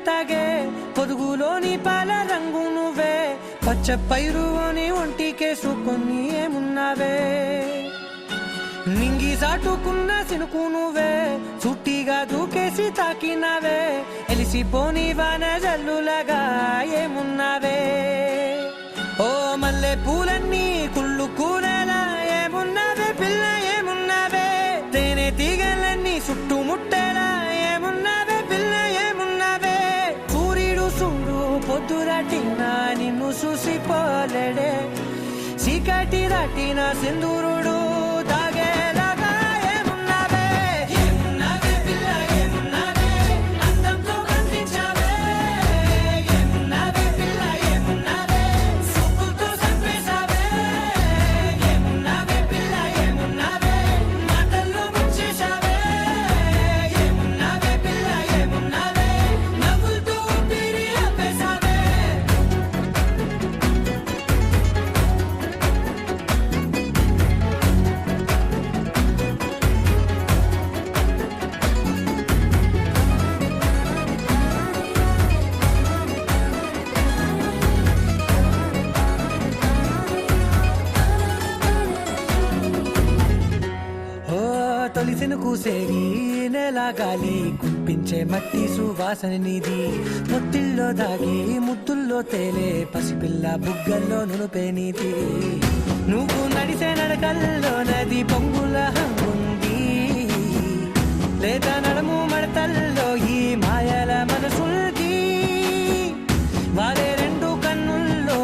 తాగే పొదుగులోని పాల రంగు నువ్వే పచ్చ పైరుని ఒంటికేసుకొని ఏమున్నావే నింగి సాటుకున్న సినుకు నువ్వే చుట్టిగా దూకేసి తాకినావే ఎలిసిపోని వాన జల్లులగా ఏమున్నావే ఓ మల్లె పూలన్నీ కుళ్ళు కూరలా ఏమున్నావే పిల్ల ఏమున్నావే తేనె తీగలన్నీ చుట్టుముట్టేలా ఏమున్నావే పిల్ల ఏమున్నావే సూర్యుడు చూడు పొద్దురాటినా నిన్ను చూసిపోలేడే చీకటి దాటిన సింధూరుడు తొలిసిన కూసేరి నెల గాలి కుప్పించే మట్టి సువాసన నిధి ముత్తిల్లో దాగి ముద్దుల్లో తేలే పసిపిల్ల బుగ్గల్లో నునుపే నీతి నువ్వు నడిసే నడకల్లో నది పొంగుల హంగుంది లేదా నడుము మడతల్లో ఈ మాయల మనసుల్ది వారే రెండు కన్నుల్లో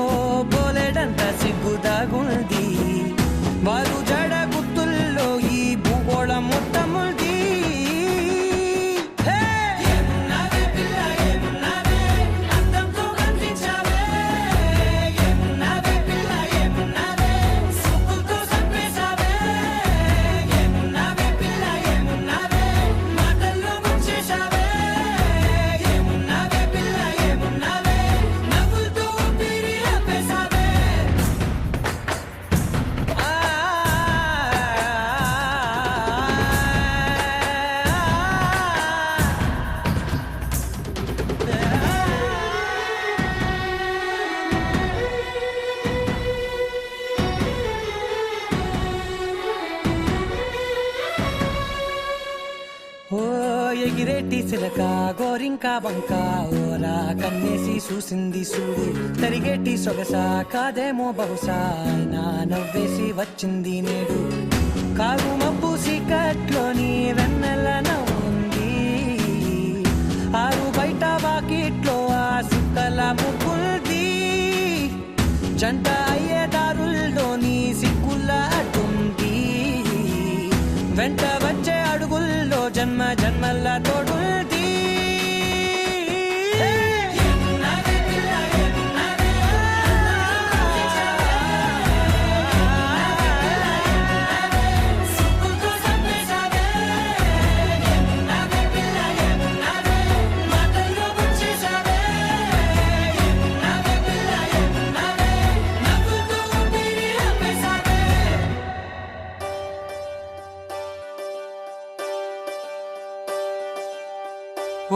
బోలెడంత సిగ్గు దాగుంది వారు జడ గుర్తుల్లో ఈ భూగోళం మొత్తముల్ది ఎగిరేటి సిలక గోరింక వంక ఓరా కన్నేసి చూసింది చూడు తరిగేటి సొగస కాదేమో బహుశా అయినా నవ్వేసి వచ్చింది నేడు కారు మబ్బు సీకట్లోని వెన్నెల నవ్వుంది ఆరు బయట వాకిట్లో ఆ సుక్కల ముగ్గుల్ది జంట అయ్యే దారుల్లోని సిగ్గుల అడ్డుంది వెంట వచ్చే అడుగుల్లో జన్మ జన్మల్ల తోడుల్ది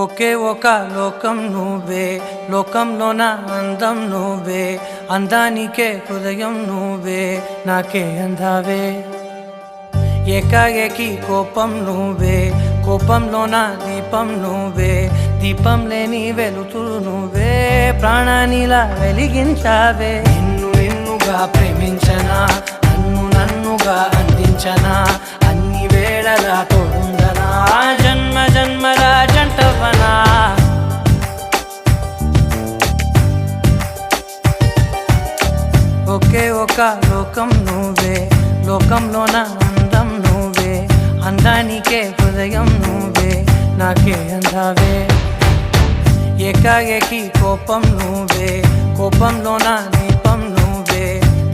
ఒకే ఒక లోకం నువ్వే లోకంలోన అందం నువ్వే అందానికే హృదయం నువ్వే నాకే అందావే ఏకాఏకి కోపం నువ్వే కోపంలోన దీపం నువ్వే దీపం లేని వెలుతురు నువ్వే ప్రాణానిలా వెలిగించావే నిన్ను నిన్నుగా ప్రేమించనా నన్ను నన్నుగా అందించనా అన్ని వేళలా తోడుందనా జన్మ జన్మల జంటవనా ఒకే ఒక లోకం నువ్వే లోకంలోన అందం నువ్వే అందానికే హృదయం నువ్వే నాకే అందావే ఏకాఏకి కోపం నువ్వే కోపంలోన దీపం నువ్వే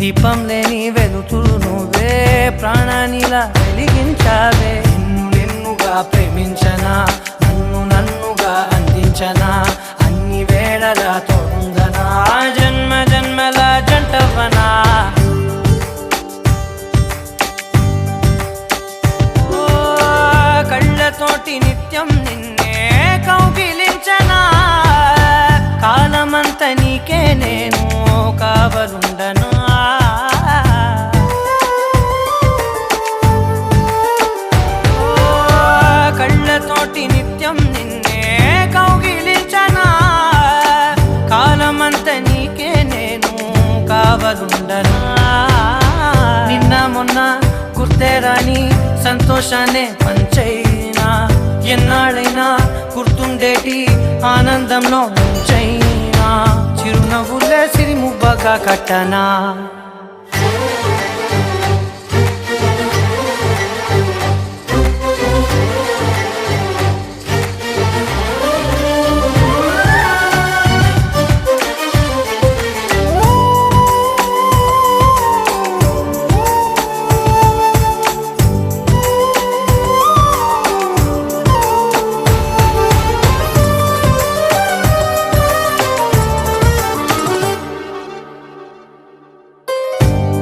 దీపం లేని వెలుతురు నువ్వే ప్రాణానిలా వెలిగించావే నిన్ను నిన్నుగా ప్రేమించనా నన్ను నన్నుగా అందించనా అన్ని వేళలా తోడుందనా జన్మ జన్మల జంటవనా కళ్ళతోటి నిత్యం నిన్నే కౌగిలించనా నీకే నేను కావలుండనా కళ్ళతోటి నిత్యం నిన్నే కౌగిలించనా కాలమంత నీకే నేను కావలుండనా నిన్న మొన్న గుర్తేరాని సంతోషాన్ని పంచైనా ఎన్నాళ్ళైనా గుర్తుండేటి ఆనందంలో ముంచైనా చిరునవ్వులే సిరిముబ్బగా కట్టనా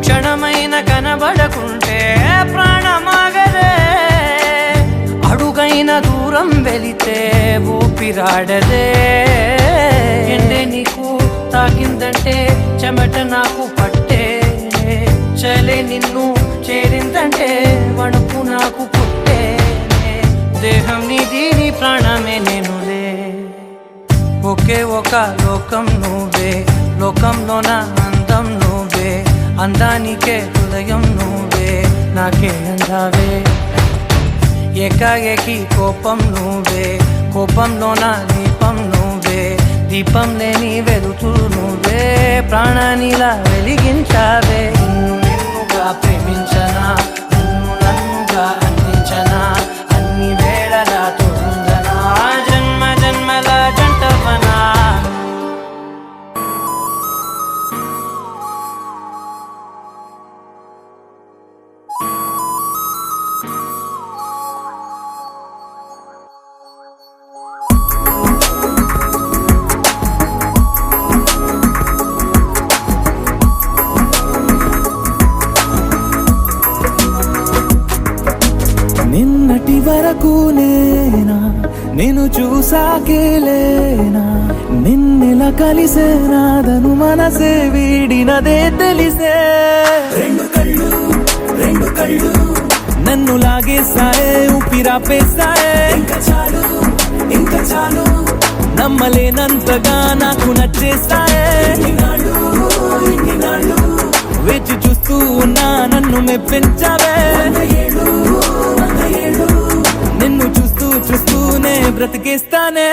క్షణమైన కనబడకుంటే ప్రాణమాగదే అడుగైన దూరం వెళితే ఊపిరాడదే ఎండే నీకు తాకిందంటే చెమట నాకు పట్టే చలే నిన్ను చేరిందంటే వణుకు నాకు పుట్టే దేహం నీది నీ ప్రాణమే నేనులే ఒకే ఒక లోకం నువ్వే లోకంలోన అందం నువ్వే అందానికే హృదయం నువ్వే నాకే అందావే ఏకాఏకి కోపం నువ్వే కోపంలోన దీపం నువ్వే దీపం లేని వెలుతురు నువ్వే ప్రాణానిలా వెలిగించావే నిన్నుగా ప్రేమించనా నన్నుగా అందించనా అన్ని వేళలా తోడుందనా జన్మ జన్మల జంటవనా నిన్నటి వరకు నేనా నేను చూసాకేలేనా నిన్నెలా కలిసేనాదను మనసే వీడినదే తెలిసే రెండు కళ్ళు నన్ను లాగేసాయే ఊపిరాపేసాయే ఇంకా చాలు నమ్మలేనంతగా నాకు నచ్చేసాయే వేచి చూస్తూ ఉన్నా నన్ను మెప్పించావే నిన్ను చూస్తూ చూస్తూనే బ్రతికేస్తానే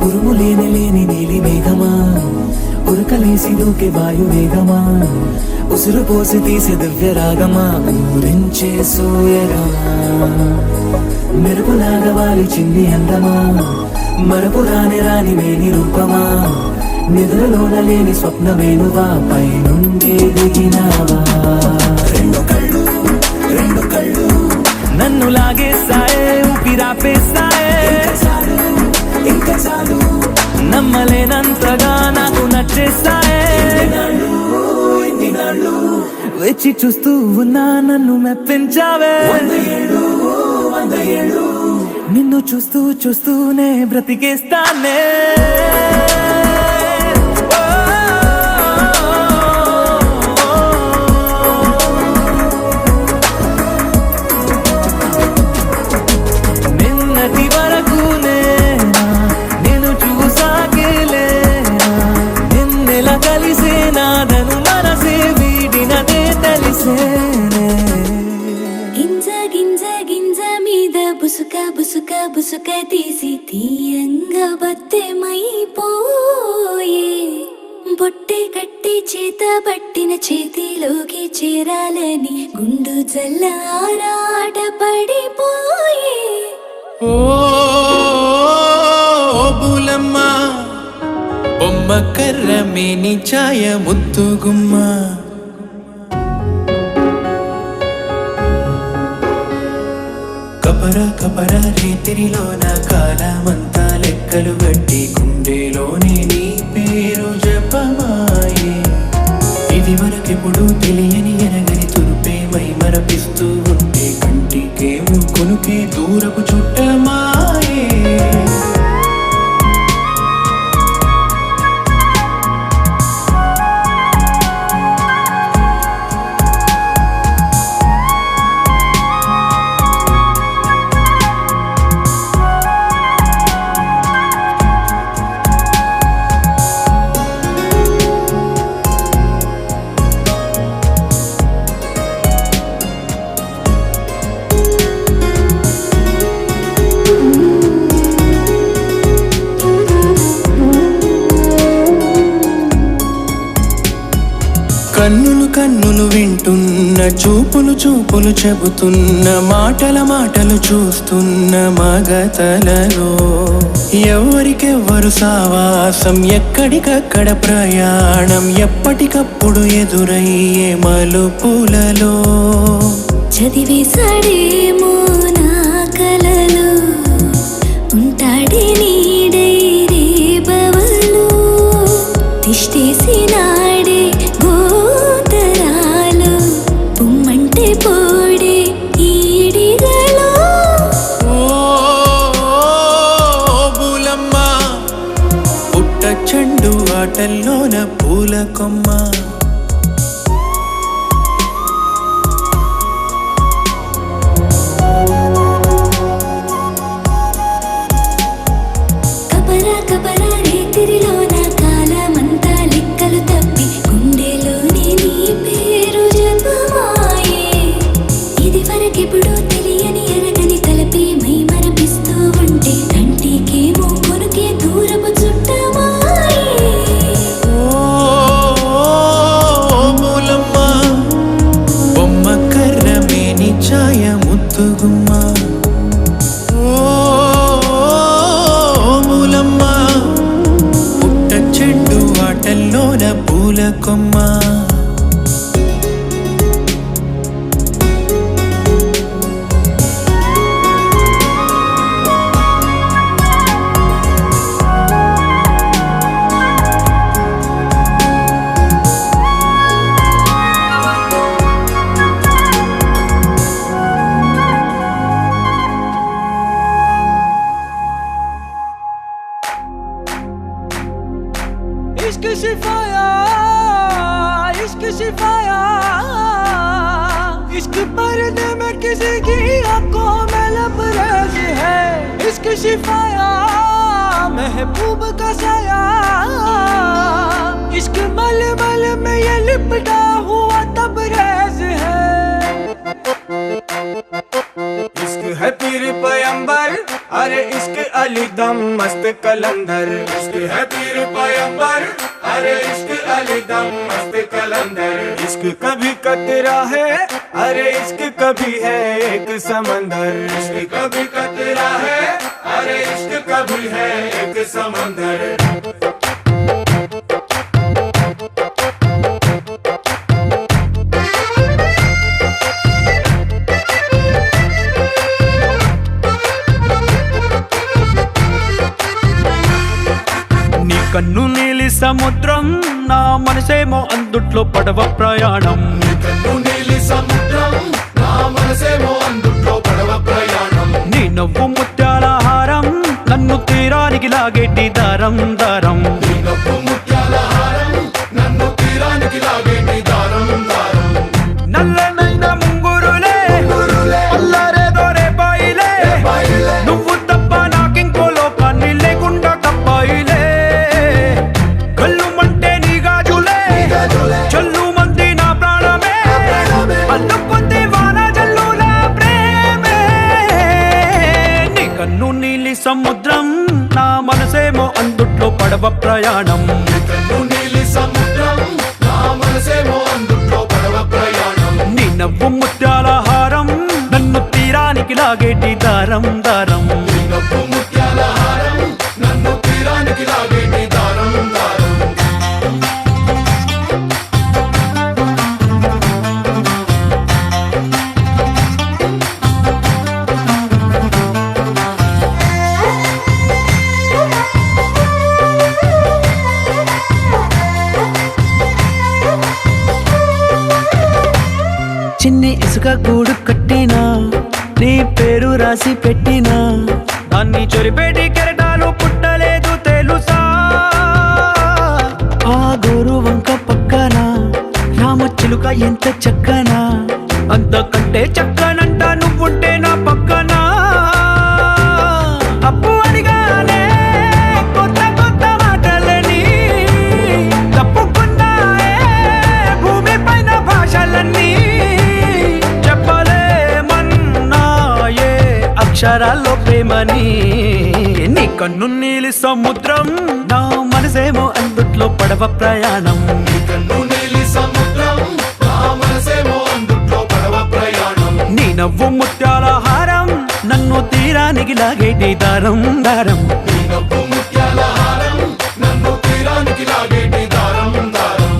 ఉరుము లేని నీలి మేఘమా ఉరకలేసి దూకే వాయు వేగమా ఉసురు పోసి తీసే దివ్య రాగమా ఊరించే సూయగమా మెరుపులాగా వాలి చింది అందమా మరపు రాని మేని రూపమా నిద్రలోన లేని స్వప్నమేనువా పై నుండి దిగినావా రెండు కళ్ళు నన్ను లాగేసాయే ఊపిరాపేసాయే ఇంకా చాలు నమ్మలేనంతగా నాకు నచ్చేసాయే వేచి చూస్తూ ఉన్నా నన్ను మెప్పించావే 100 ఏళ్ళు నిన్ను చూస్తూ చూస్తూనే బ్రతికేస్తానే నిన్నటి వరకు నేనా నేను చూసాకేలేనా నిన్నెలా కలిసే నాదను మనసే వీడినదే తెలిసేనే గింజ గింజ గింజ మీద బుసుక బుసుక బుసుక తీసి తీయంగా బత్తెమైపోయే బొట్టె కట్టి చేత పట్టిన చేతిలోకి చేరాలని గుండు జల్లారాట పడిపోయే ఓ బులమ్మ బొమ్మ కర్ర మేని ఛాయ ముద్దుగుమ్మ కపర కపర రేతిరిలోన కాలమంతా లెక్కలు గట్టి గుండెలోనే నీ పేరు జపమాయే ఇది వరకెప్పుడు తెలియని ఎనగని తురుపే మై మరపిస్తూ ఉంటే కంటికేమో కొనుకే దూరపు చుట్టమాయే కన్నులు కన్నులు వింటున్న చూపులు చూపులు చెబుతున్న మాటల మాటలు చూస్తున్న మగతలలో ఎవరికెవ్వరు సావాసం ఎక్కడికక్కడ ప్రయాణం ఎప్పటికప్పుడు ఎదురయ్యే మలుపులలో చదివేశాడేమో నా కలలు ఉంటాడే నీడై రేబవలు తిష్టేసినాడే గోతరాలు పొమ్మంటే పోడే ఈడిగలో ఓ బులమ్మ పుట్ట చెండు ఆటల్లోన పూల కొమ్మ కపర కపర రేతిరిలోన కాలమంతా లెక్కలు తప్పి గుండెలోనే నీ పేరు జపమాయే ఇది వరకెప్పుడు తెలియని ఎరగని తలపి మై మరపిస్తూ ఉంటే కంటికేమో కొనుకే దూరపు చుట్టమాయే ఓ బులమ్మ బొమ్మ కర్ర మేని ఛాయ ముద్దుగుమ్మ ఓ బులమ్మ పుట్ట చెండు ఆటల్లోన పూల కొమ్మ इश्क सिफाया इश्क सिफाया इश्क पर्दे में किसी की आंखों में लबरेज है इश्क सिफाया महबूब का साया इश्क मलमल में ये लिपटा हुआ तबरेज है इश्क है पीर पैगंबर अरे इश्क अली दम मस्त कलंदर इश्क है पीर पैगंबर अरे इश्क अली दम मस्त कलंदर इश्क कभी कतरा है अरे इश्क कभी है एक समंदर इश्क कभी कतरा है अरे इश्क कभी है एक समंदर కన్ను నీలి సముద్రం నా మనసేమో అందుట్లో పడవ ప్రయాణం కన్ను నీలి సముద్రం నా మనసేమో అందుట్లో పడవ ప్రయాణం నీ నవ్వు ముత్యాల హారం నన్ను తీరానికి లాగేటి దారం దారం. నీ నవ్వు ముత్యాల హారం నన్ను తీరానికి లాగేటి దారం దారం. నల్లనైన ముంగురులే అల్లరేదో రేపాయిలే, నువ్వు తప్ప నాకింకో లోకాన్ని లేకుండా తప్పాయిలే. కళ్ళుమంటే నీ గాజులే చల్లు మంది నా ప్రాణమే, అల్లుకుంది వాన జల్లుల ప్రేమే. నీ కన్ను నీలి సముద్రం నా మనసేమో అందుట్లో పడవ ప్రయాణం. నీ కన్ను నీలి సముద్రం నా మనసేమో అందుట్లో పడవ ప్రయాణం. నీ నవ్వు ముత్యాల హారం నన్ను తీరానికి లాగేటి దారం దారం. నీ నవ్వు ముత్యాల హారం నన్ను తీరానికి లాగేటి దారం దారం. చిన్ని ఇసుక గూడు కట్టినా నీ పేరు రాసి పెట్టినా, దాన్ని చొరిపేటి కెరటాలు పుట్టలేదు తెలుసా. ఆ గోరు వంక పక్కన రామచిలుక ఎంత చక్కనా, అంతకంటే చక్కనంట నువ్వుంటే నా పక్కన. అప్పు అడిగానే కొత్త కొత్త మాటలని, తప్పుకున్నాయే భూమి పైన భాషలన్నీ. చెప్పలేమన్నాయే అక్షరాల్లో ప్రేమని. నీ కన్ను నీలి సముద్రం నా మనసేమో అందుట్లో పడవ ప్రయాణం. నీ కన్ను నీలి సముద్రం నా మనసేమో అందుట్లో పడవ ప్రయాణం. నీ నవ్వు ముత్యాల హారం నన్ను తీరానికి లాగేటి దారం దారం. నీ నవ్వు ముత్యాల హారం నన్ను తీరానికి లాగేటి దారం దారం.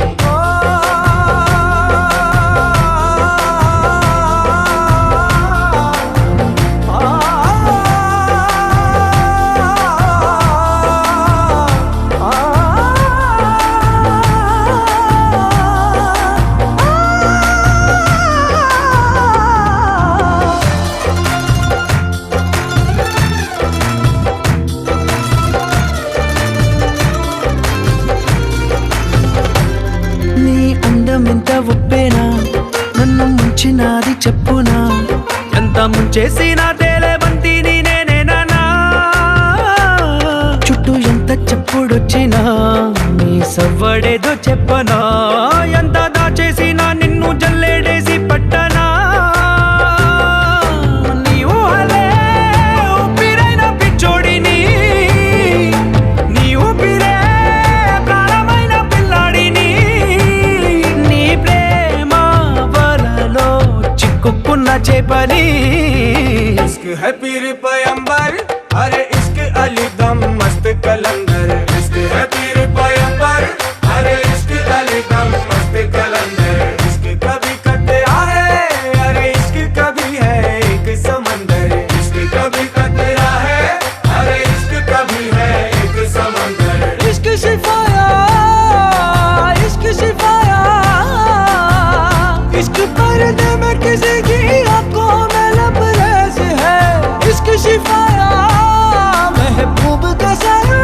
నీ అందం ఎంత ఒప్పేనా, నన్ను ముంచినాది చెప్పునా. ఎంత ముంచేసిన తేలేబంతి నేనేనా. చుట్టూ ఎంత చెప్పుడొచ్చినా నీ సవ్వడేదో చెప్పనా, ఎంత దాచేసినా నిన్ను జల్లేడేసి పట్టనా. నీ ఊహలే ఊపిరైన పిచ్చోడిని, నీ ఊపిరే ప్రాణమైన పిల్లాడిని. నీ ప్రేమ వలలో చిక్కుకున్న చేపని. इश्क है पीर पैगंबर अरे इश्क अली दम मस्त कलंदर. इश्क है पीर पैगंबर अरे इश्क अली दम मस्त कलंदर. इश्क कभी कतरा है अरे इश्क कभी है एक समंदर. इश्क कभी कतरा है अरे इश्क कभी है एक समंदर. इश्क सिफाया, इश्क सिफाया, इश्क पर्दे में किसी की आंखों में लबरेज है. इश्क सिफाया महबूब का साया,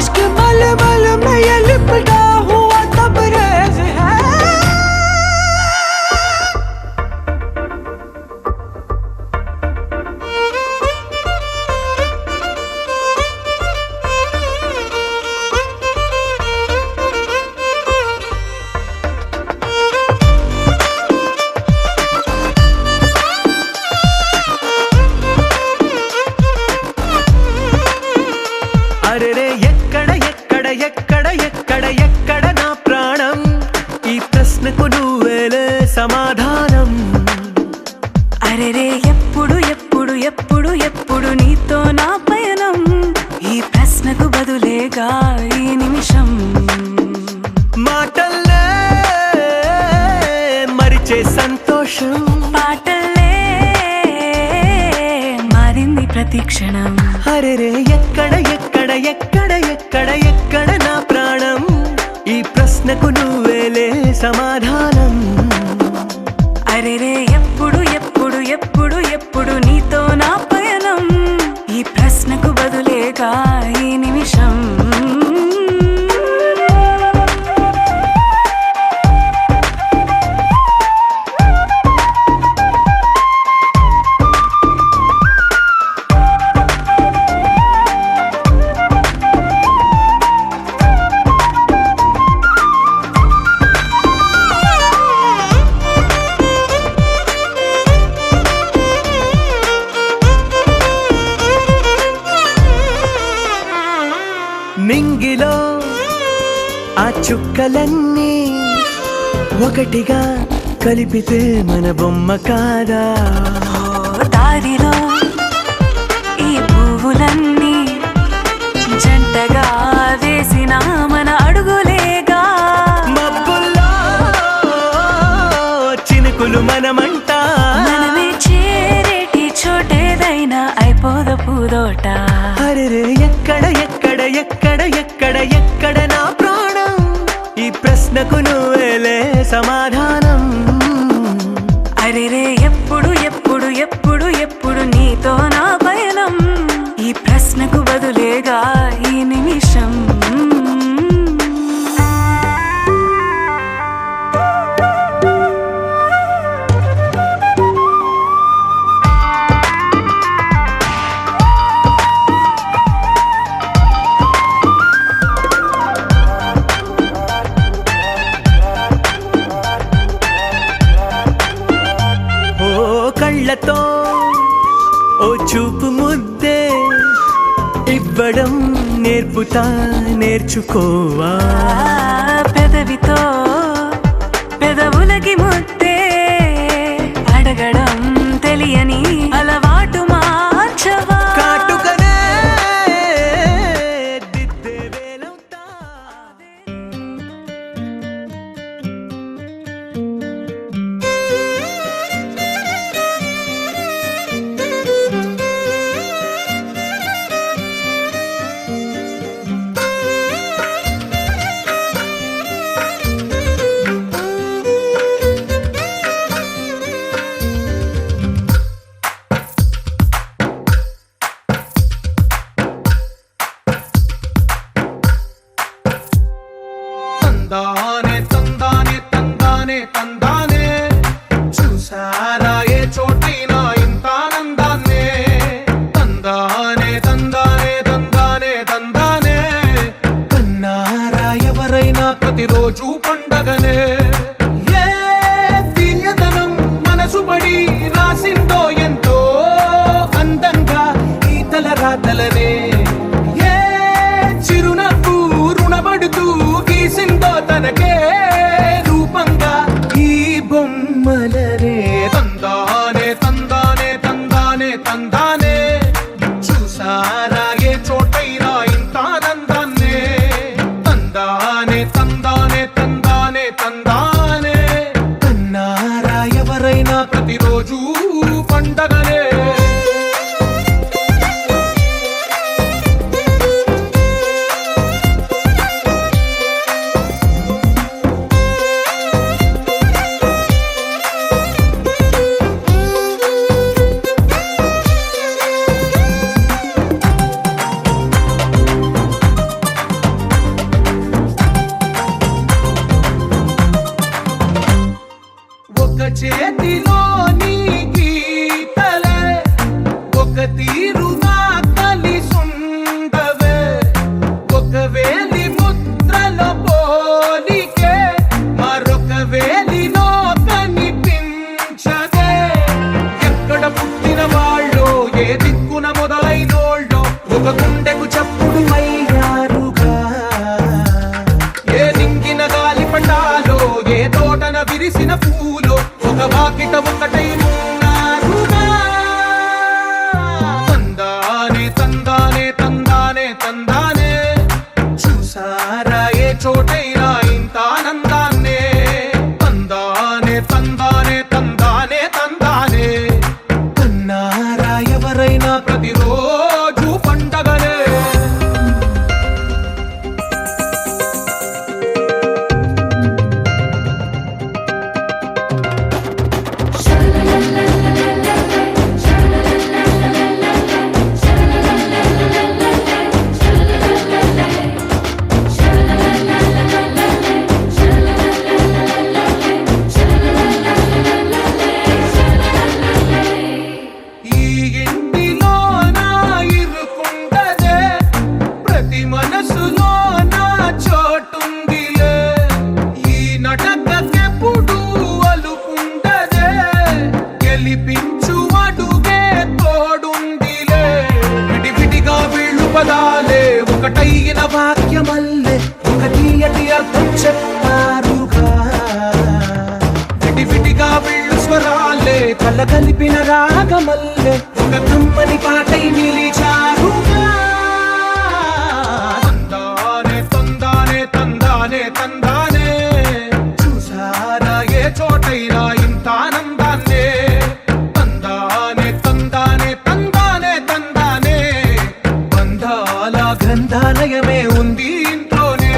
इश्क मलमल में ये लिपटा हुआ तबरेज है. అరే రే ఎక్కడ ఎక్కడ ఎక్కడ ఎక్కడ ఎక్కడ నా ప్రాణం. ఈ ప్రశ్నకు నువ్వేలే సమాధానం. అరే రే ఎప్పుడు ఎప్పుడు ఎప్పుడు ఎప్పుడు నీతో నా పయనం. ఈ ప్రశ్నకు బదులేగా ఈ నిమిషం. మాటల్లే మరిచే సంతోషం, పాటలే మారింది ప్రతి క్షణం. అరే రే ఎక్కడ ఎక్కడ ఎక్కడ ఎక్కడ ఎక్కడ నా ప్రాణం. ఈ ప్రశ్నకు నువ్వేలే సమాధానం. అరే రే ఎప్పుడు ఎప్పుడు ఎప్పుడు ఎప్పుడు ఎప్పుడు నీతో నా పయనం ఈ ప్రశ్నకు బదులేగా ఈ నిమిషం నింగిలో ఆ చుక్కలన్నీ ఒకటిగా కలిపితే మన బొమ్మ కాదా దారిలో ఈ పువ్వులన్నీ జంటగా వేసిన మన అడుగులేగా మబ్బుల్లో చినుకులు మనమంట మనమే చేరేటి చోటేదైనా అయిపోద పూదోట అరెరే ఎక్కడ ఎక్కడ ఎక్కడ ఎక్కడ ఎక్కడ నా ప్రాణం ఈ ప్రశ్నకు నువ్వేలే సమాధానం అరెరే ఎప్పుడు ఎప్పుడు ఎప్పుడు ఎప్పుడు నీతో నా పయనం ఈ ప్రశ్నకు బదులేగా ఈ నిమిషం కళ్ళతో ఓ చూపు ముద్దే ఇవ్వడం నేర్పుతా నేర్చుకోవా పెదవితో పెదవులకి ముద్దే అడగడం తెలియని అలవాటు మార్చవా కాటుకనే దిద్దే వేలవుతా తందానే తందానే తందానే తందానే చూసారా ఏ చోటైనా ఇంత ఆనందాన్నే తందానే తందానే తందానే తందానే కన్నారా ఎవరైనా ప్రతిరోజు పండగనే ఏ తీయదనం మనసు పడి రాసిందో ఎంతో అందంగా ఈ తలరాతలనే ఏ చిరునవ్వు రుణపడుతూ గీసిందో తనకే రూపంగా ఈ బొమ్మలనే తందానే తందానే తందానే తందానే చూసారా ఏ చోటైనా ఇంత ఆనందాన్నే తందానే తందానే తందానే తందానే కన్నారా ఎవరైనా ప్రతిరోజు పండగనే ఒక చేతిలో నీ గీతలే ఒక తీరుగా కలిసుండవే ఒక వేలి ముద్రలో పోలికే మరొక వేలిలో కనిపించదే ఎక్కడ పుట్టిన వాళ్ళో ఏ దిక్కున మొదలైనోళ్ళో ఒక గుండెకు చప్పుడు అయ్యారుగా ఏ నింగిన గాలి పండాలో ఏ తోటన విరిసిన పూలో ఒక వాకిట ఒకటై ఉన్నారుగా తందానే తందానే తందానే తందానే చూసారా ఏ చోటైనా ఇంత ఆనందాన్నే తందానే తందానే తందానే తందానే కన్నారా ఎవరైనా ప్రతిరోజు పండగనే la la la la la la la వాక్యమల్లె ఒక తీయటి అర్థం చెప్పారుగా విడివిడిగా వీళ్ళు స్వరాలే కళ్ళ కలిపిన రాగమల్లె ఒక కమ్మని పాటై నిలిచారుగా తందానే తందానే తందానే తందానే చూసారా ఏ చోటైనా ఇంత ఆనందాన్నే తందానే తందానే తందానే తందానే బంధాల గ్రంథాలయమే ఉంది ఇంట్లోనే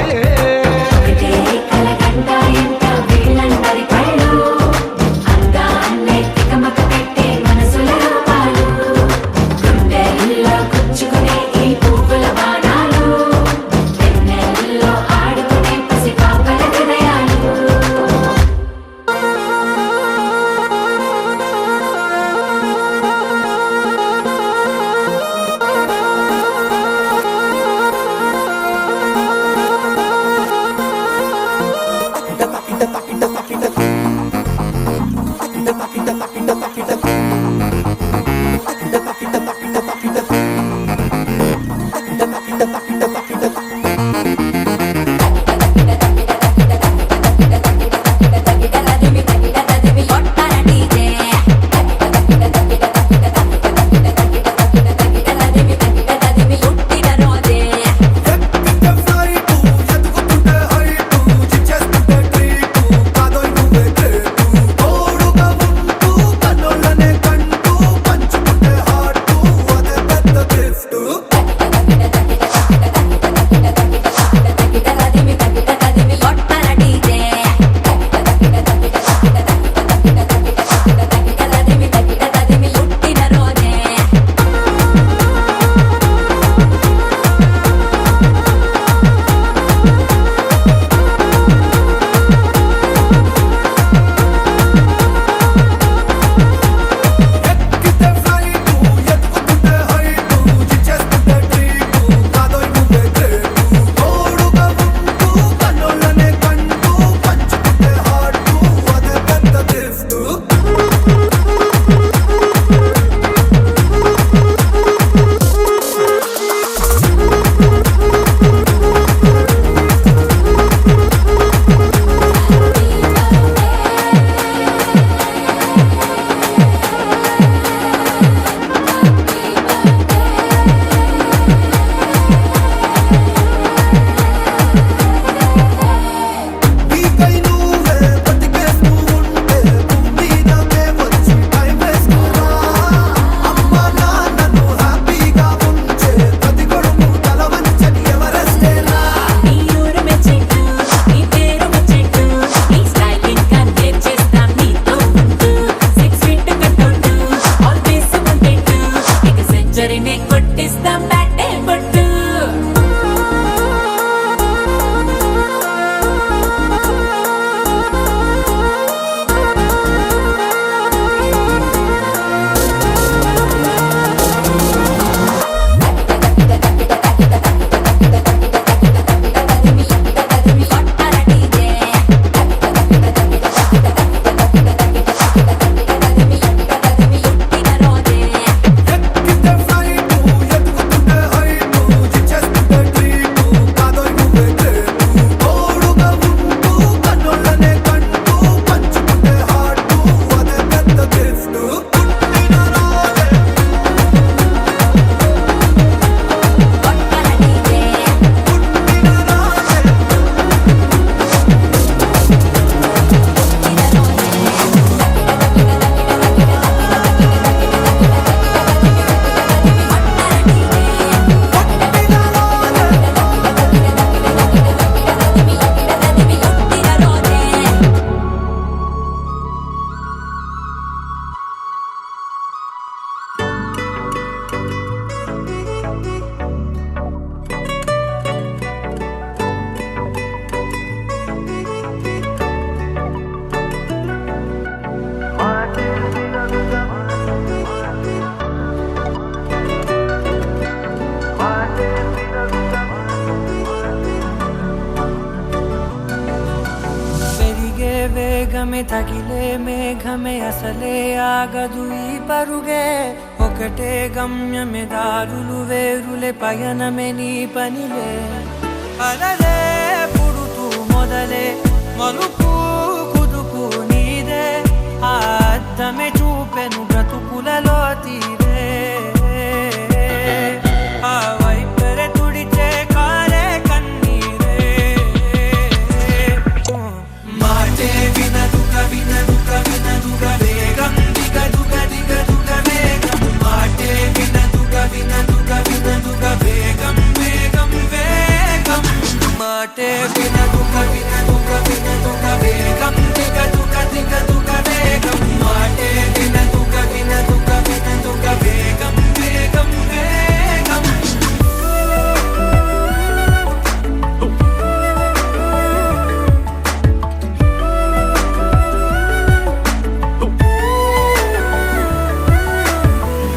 కొట్టిస్తాం బ్యాటే పట్టు వేగమే తగిలే మేఘమే అసలే ఆగదు ఈ పరుగే ఒకటే గమ్యమే దారులు వేరులే పయనమే నీ పనిలే అలలే పుడుతూ మొదలే మలుపు కుదుపు నీదే ఆ అద్దమే చూపెను బ్రతుకులలో తీరే ఆ వైపరే తుడిచే కారే కన్నీరే మాటే వినదుక వినదుక వినదుక వేగం దిగదుక దిగదుక వేగం మాటే వినదుక వినదుక వినదుక వేగం వేగం వేగం మాటే వినదుక వినదుక వినదుక వేగం దిగదుక దిగదుక వేగం మాటే వినదుక వినదుక వినదుక వేగం వేగం వేగం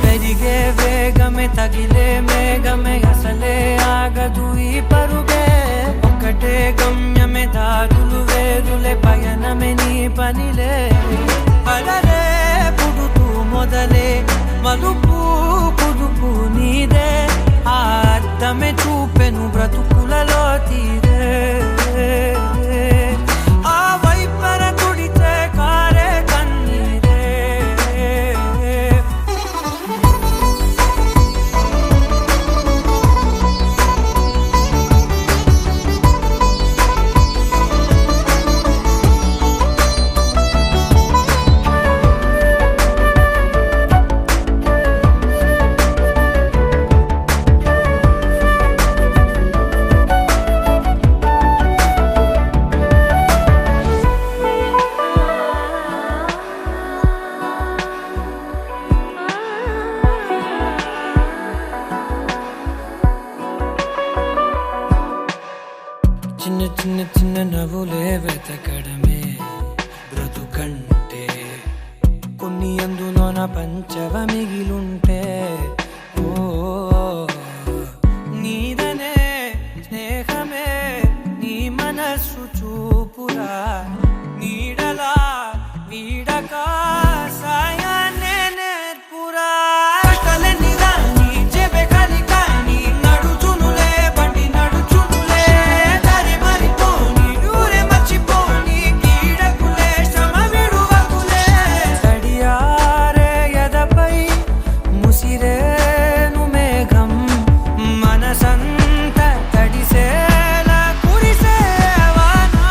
పెరిగే వేగమే తగిలే మేఘమే అసలే ఆగదు ఈ పరుగే ఒకటే గమ్యమే దారులు వేరులే పయనమే నీ పనిలే అలలే పుడుతూ మొదలే మలుపు కుదుపు నీదే ఆ అద్దమే చూపెను బ్రతుకులలో తీరే ఆ వైపర తుడిచే కారే కన్నీరే చిన్న చిన్న చిన్న నవ్వులే వెతకడమే బ్రతుకంటే కొన్ని అందులోన పంచవ మిగిలుంటే ఓ నీదనే స్నేహమే నీ మనస్సు చూపురా నీడలా వీడక సాయాన్నే నేర్పురా కలని రాని చెబె కలి కాని నడుచునులే బండి నడుచునులే దారి మరిపోని ఊరే మర్చిపోని కీడకులే శ్రమ విడువకులే తడియారే ఎదపై ముసిరేను మేఘం మనసంత తడిసేలా కురిసేవానా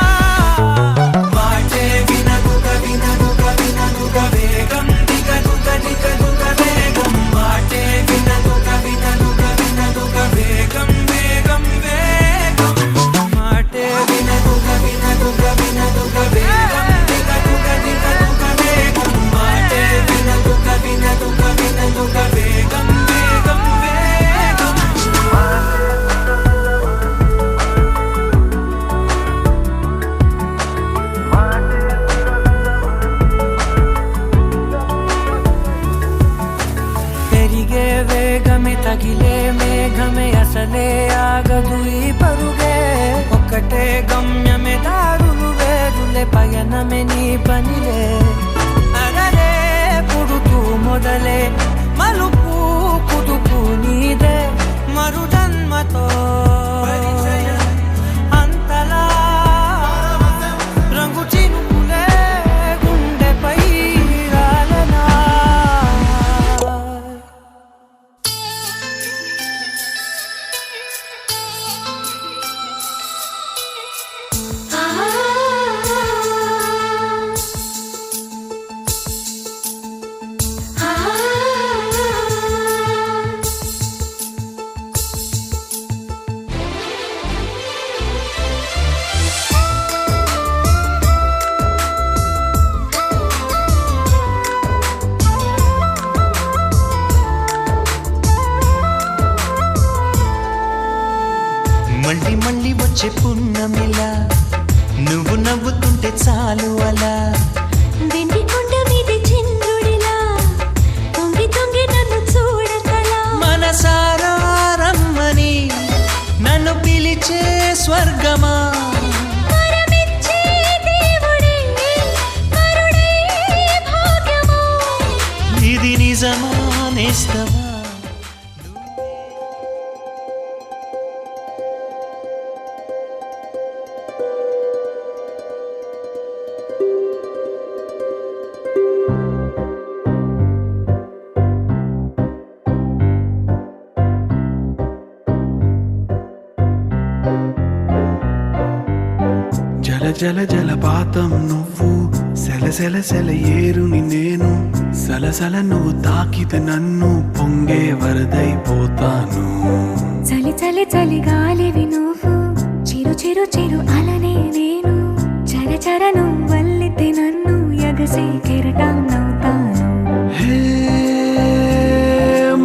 మాటే వినదుక వినదుక వినదుక వేగం దిగదుక దిగదుక వేగం మాటే వినదుక వినదుక వినదుక వేగం వేగం వేగం మాటే వినదుక వినదుక వినదుక వేగం దిగదుక దిగదుక వేగం మాటే వినదుక వినదుక వినదుక వేగం వేగం వేగం పెరిగే వేగమే తగిలే మేఘమే అసలే ఆగదు ఈ పరుగే ఒకటే గమ్యమే దారులు వేరులే పయనమే నీ పనిలే అలలే పుడుతూ మొదలే మలుపు కుదుపు నీదే మరు జన్మతో అంతలా రంగు చినుకులే గుండెపై రాలనా మళ్ళీ మళ్ళీ వచ్చే పున్నమిలా నువ్వు నవ్వుతుంటే చాలు అలా వెండి కొండ మీద చంద్రుడిలా తొంగి తొంగి నన్ను చూడకలా మనసారా రమ్మని నన్ను పిలిచే స్వర్గమా వరమిచ్చే దేవుడే కరుణే భాగ్యమా ఇది నిజమా నేస్తమా జల జలపాతం నువ్వు సెల సెల సెల ఏరుని నేను సలసల నువ్వు తాకితే నన్ను పొంగే వరదైపోతాను చలి చలి చలి గాలివి నువ్వు చిరు చిరు చిరు అలనే నేను చర చర నువ్వు వల్లితే నన్ను ఎగసే కెరటం నవ్వుతాను హే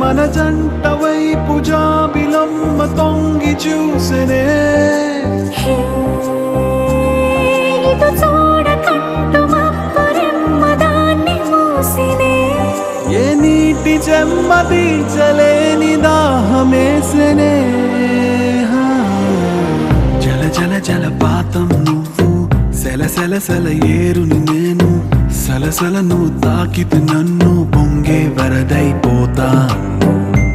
మన జంట వైపు జాబిలమ్మ తొంగి చూసెనే హే, ఇటు చూడకంటూ మబ్బురెమ్మ దాన్ని మూసినే ఏ నీటి చెమ్మ తీర్చలేని దాహమేసెనే హా. జల జల జలపాతం నువ్వు సెల సెల సెల ఏరుని నేను సలసల నువ్వు తాకితే నన్ను పొంగే వరదైపోతాను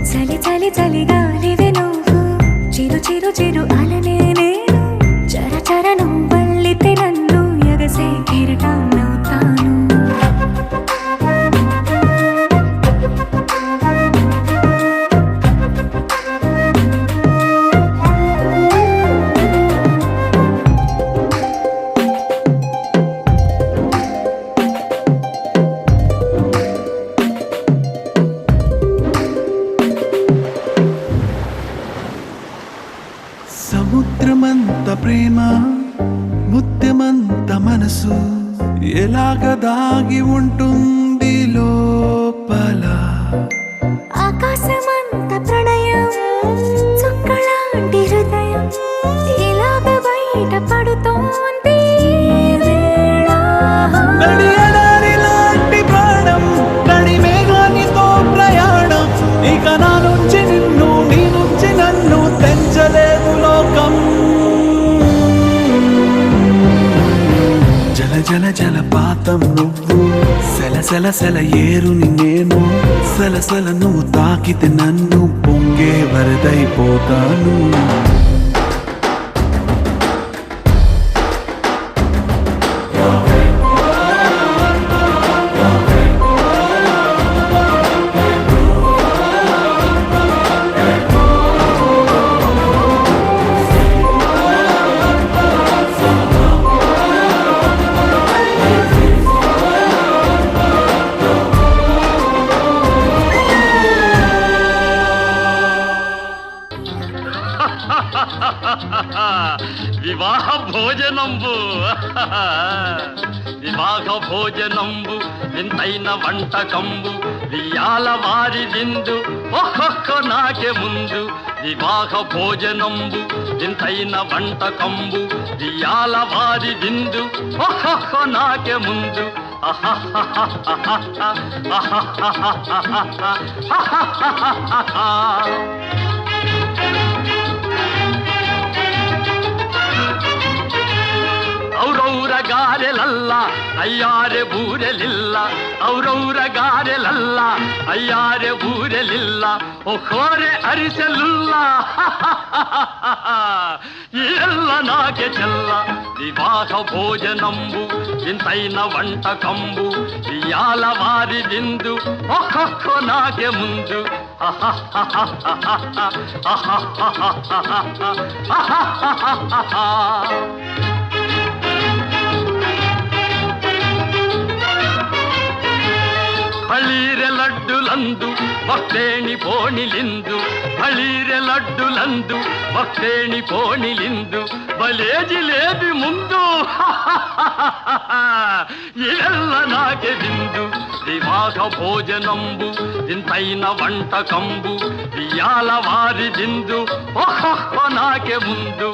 చలి చలి చలి గాలివి నువ్వు చిరు చిరు చిరు అలనే నేను చర చర నువ్వు వల్లితే నన్ను ఎగసే కెరటం నవ్వుతాను సముద్రమంత ప్రేమ ముత్యమంత మనసు ఎలాగ దాగి ఉంటుంది లోపల ఆకాశమంత ప్రణయం చుక్కలాంటి హృదయం ఇలాగ బయట పడుతోంది ఈ వేళ. నడి ఎడారి లాంటి ప్రాణం నడి మేఘానితో ప్రయాణం ఇక నా నుంచి నిన్ను నీ నుంచి నన్ను తెంచలేదు లోకం జల జల జలపాతం నువ్వు సెల సెల సెల ఏరుని నేను సలసల నువ్వు తాకితే నన్ను పొంగే వరదైపోతాను వివాహ భోజనంబు వివాహ భోజనంబు వింతైన వంటకంబు వియాల వారి విందు ఒక్కొక్క నాకే ముందు వివాహ భోజనంబు వింతైన వంటకంబు వియాల వారి విందు ఒక్కొక్క నాకే ముందు ಔರೌರ ಗಾರೆಲಲ್ಲ ಅಯ್ಯಾರೆ ಬೂರೆಲಿಲ್ಲ ಔರೌರ ಗಾರೆಲಲ್ಲ ಅಯ್ಯಾರೆ ಬೂರೆಲಿಲ್ಲ ಒಖೋರೆ ಅರಿಸಲಿಲ್ಲ ಎಲ್ಲ ನಾಗೆ ಚೆಲ್ಲ ವಿವಾಹ ಭೋಜನಂಬು ಇಂತೈನ వంటకంబు ఇయాల వారి విందు ఒక్కొక్క నాకే ముందు ಬಳೀರೆ ಲಡ್ಡುಲಂದು ಭಕ್ತೇಣಿ ಪೋಣಿಲಿಂದು ಬಳೀರೆ ಲಡ್ಡುಲಂದು ಭಕ್ತೇಣಿ ಪೋಣಿಲಿಂದು ಬಲೇ ಜಿಲೇಬಿ ಮುಂದು ಇವೆಲ್ಲ ನಾಗೆ ಬಿಂದು ವಿವಾಹ ಭೋಜನಂಬು ಇಂತೈನ వంటకంబు ఇయాల వారి విందు ఒక్కొక్క నాకే ముందు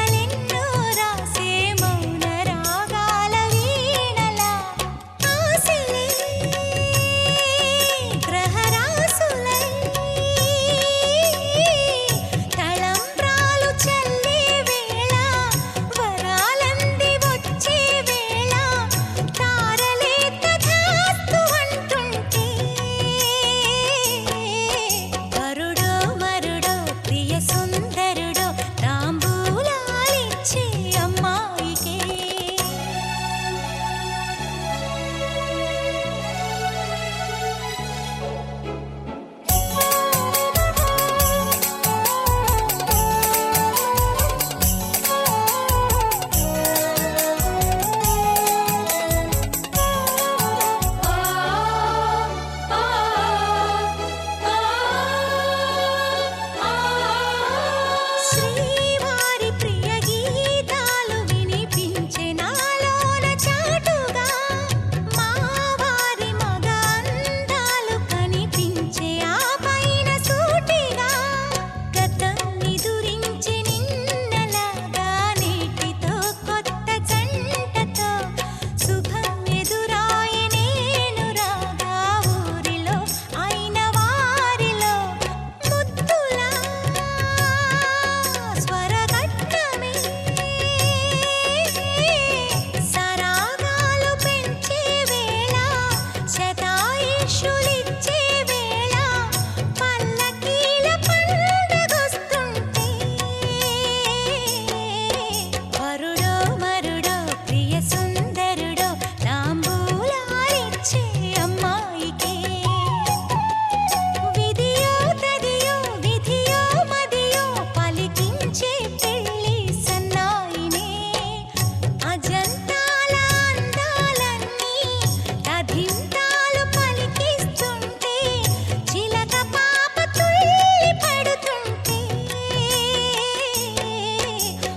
ఊహలెన్నో రాసే మౌన రాగాల వీణలా ఆశలే గ్రహరాసులై తలంబ్రాలు చల్లే వేళ వరాలంది వచ్చే వేళ తారలే తథాస్తు అంటుంటే వరుడో మరుడో ప్రియ సుందరుడో తాంబూలాలిచ్చే అమ్మాయికే శ్రీవారి ప్రియ గీతాలు వినిపించే నాలోన చాటుగా మావారి మగ అందాలు కనిపించే ఆ పైన సూటిగా గతం నిదురించి నిన్నలాగా నేటితో కొత్త జంటతో శుభం ఎదురాయి నేను రాగా ఊరిలో అయిన వారిలో ముద్దులా స్వరగట్టమే సరాగాలు పెంచే వేళ శతాయుషులిచ్చే వేళ పల్లకీల పండగొస్తుంటే వరుడో మరుడో ప్రియ సుందరుడో తాంబూలాలిచ్చే అమ్మాయికే విధియో తదియో విధియో మదియో పలికించే పెళ్లి సన్నాయినే అజంతాల అందాలన్నీ తధింతాలు పలికిస్తుంటే చిలక పాప తుళ్ళి పడుతుంటే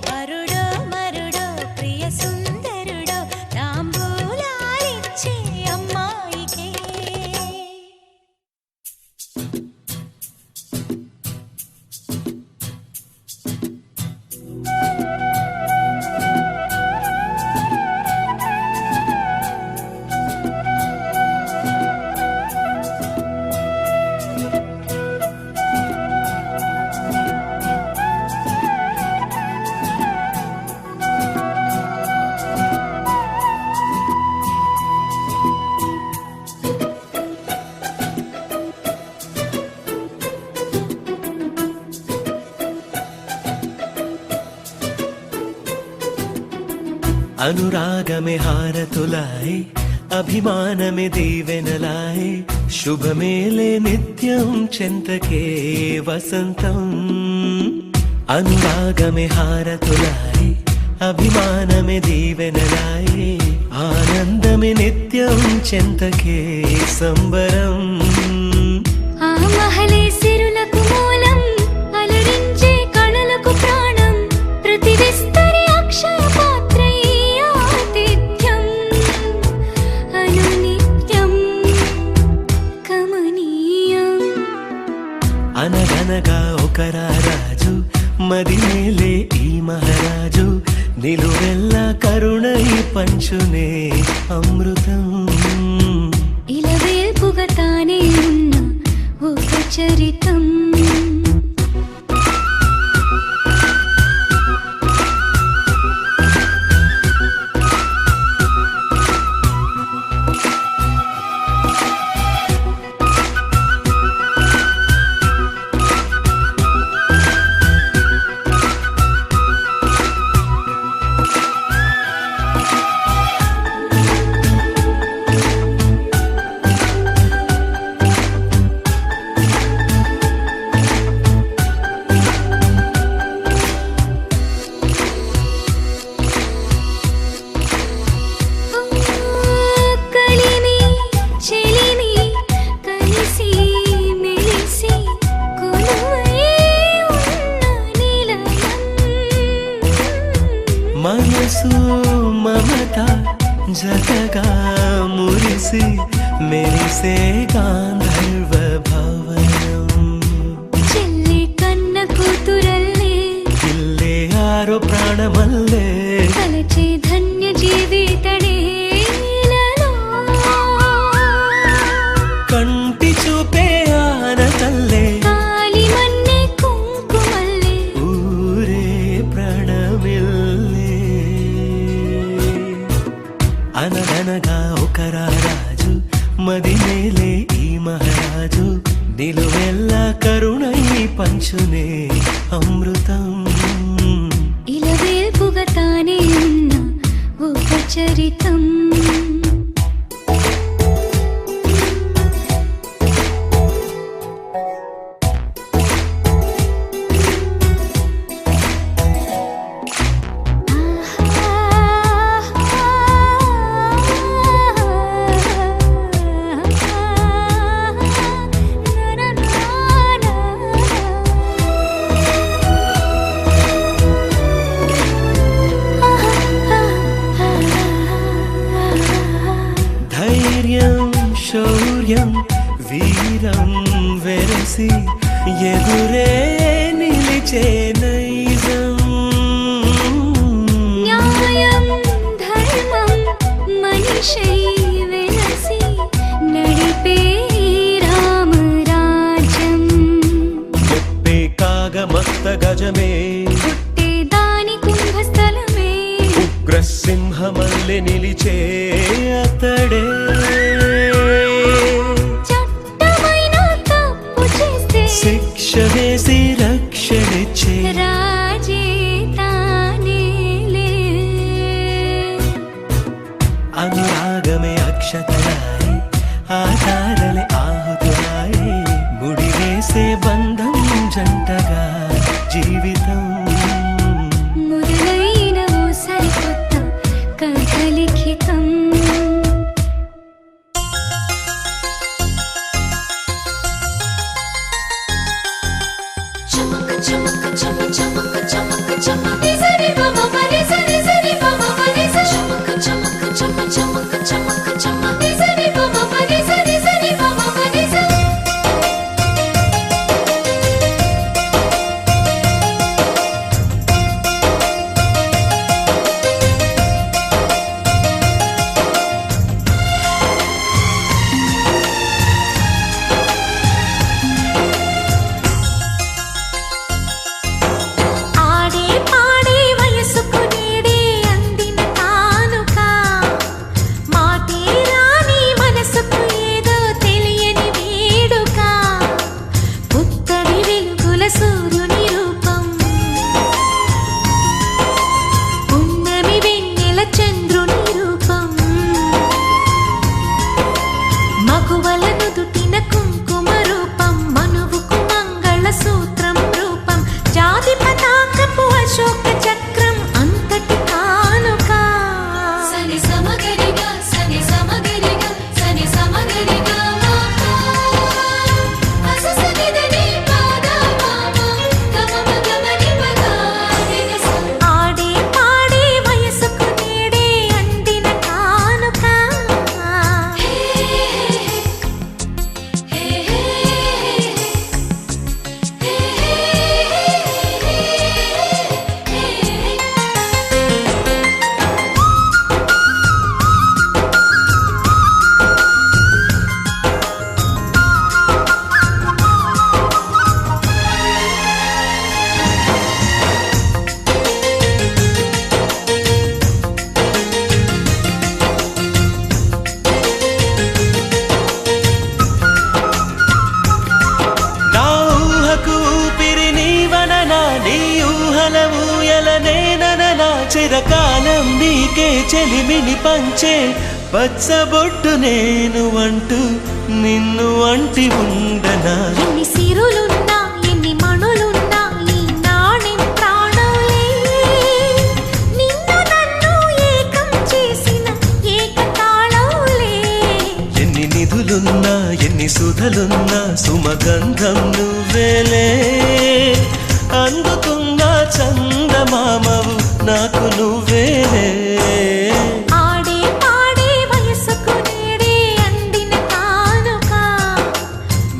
వరుడో మరుడో ప్రియ సుందరుడో తాంబూలాలిచ్చే అమ్మాయికే అనురాగమే హారతులాయ్ అభిమానమే దీవెనలాయ్ శుభమేలే నిత్యం చెంతకే వసంతం అనురాగమే హారతులాయ్ అభిమానమే దీవెనలాయ్ ఆనందమే నిత్యం చెంతకే సంబరం ఆ మహలే సిరులకు మూలం అలరించే కళలకు ప్రాణం ప్రతి విస్తరి అక్షయ పాత్రై ఆతిథ్యం అనునిత్యం కమనీయం అనగనగా ఒక రాజు మదిమేలే ఈ మహారాజు నిలువెల్లా కరుణై పంచునే అమృతం ఇలా వేల్పుగా తానే ఉన్న ఒక చరితం మనసు మమత జతగా మురిసి మెరిసే గాంధర్వ భవనం చెల్లి కన్న కూతురల్లే ఇల్లే ಯಾರೋ ಪ್ರಾಣಮಲ್ಲೇ ಕಲಚೆ ಧನ್ಯ ಜೀವಿತಡೇలలో కంటి చూపే ఆనతల్లే కాలి మన్నే కుంకుమల్లే ఊరే ప్రాణమిల్లే అనగనగా ఒక రాజు మది మేలే ఈ మహారాజు నిలువెల్ల కరుణై పంచునే అమృతం ఇలవేల్పుగా తానే ఉన్న ఒక చరితం ధైర్యం శౌర్యం వీరం వెరసి ఎదురే నిలిచే నైజం న్యాయం ధర్మం మనిషై వెలసి నడిపే రామరాజ్యం చెప్పే కాగమత్త గజమే పుట్టే దాని కుంభస్థలమే ఉగ్రసింహమల్లె నిలిచే అతడే చట్టమైన తప్పు చేస్తే శిక్ష వేసి రక్షణిచ్చే రాజే తానేలే అనురాగమే అక్షతరాయి ఆధారలే ఆహుతురాయి ముడివేసే బంధం జంటగా జీవితం మొదలైన ఓ సరికొత్త కథ లిఖితం చమక చమక చమ చమక చమక చమ నిజరి బమ మరి సరి సరి బమ మరి చమక చమక చమ చమక చమక చమ నిజరి బమ మరి సరి సరి బమ మరి ఆడే పాడే వయసుకు నేడే అందిన కానుక మాటే రాని మనసుకు ఏదో తెలియని వేడుక పుత్తడి వెలుగుల సూర్యుని రూపం పున్నమి వెన్నెల చంద్రుని రూపం మగువల నుదుటిన కుంకుమ రూపం మనువుకు మంగళ సూత్రం రూపం జాతి పతాకపు అశోక చక్రం అంతటి కానుక సని సమగరిగా సని సమగరిగా సని సమగరిగా ఆడే పాడే వయసుకు నేడే అందిన కానుక నా ఊహకు ఊపిరి నీవననా నీ ఊహల ఊయలనేననా చిరకాలం నీకే చెలిమిని పంచే పచ్చబొట్టు నేను అంటూ నిన్ను అంటి ఉండనా ఎన్ని సిరులున్నా ఎన్ని మణులున్నా ఈ నాణెం ప్రాణంలే నిన్ను నన్ను ఏకం చేసిన ఏకతాళంలే ఎన్ని నిధులున్నా ఎన్ని సుధలున్నా సుమగంధం నువ్వేలే అందుకున్న చందమామవు నాకు నువ్వేలే ఆడే పాడే వయసుకు నేడే అందిన కానుక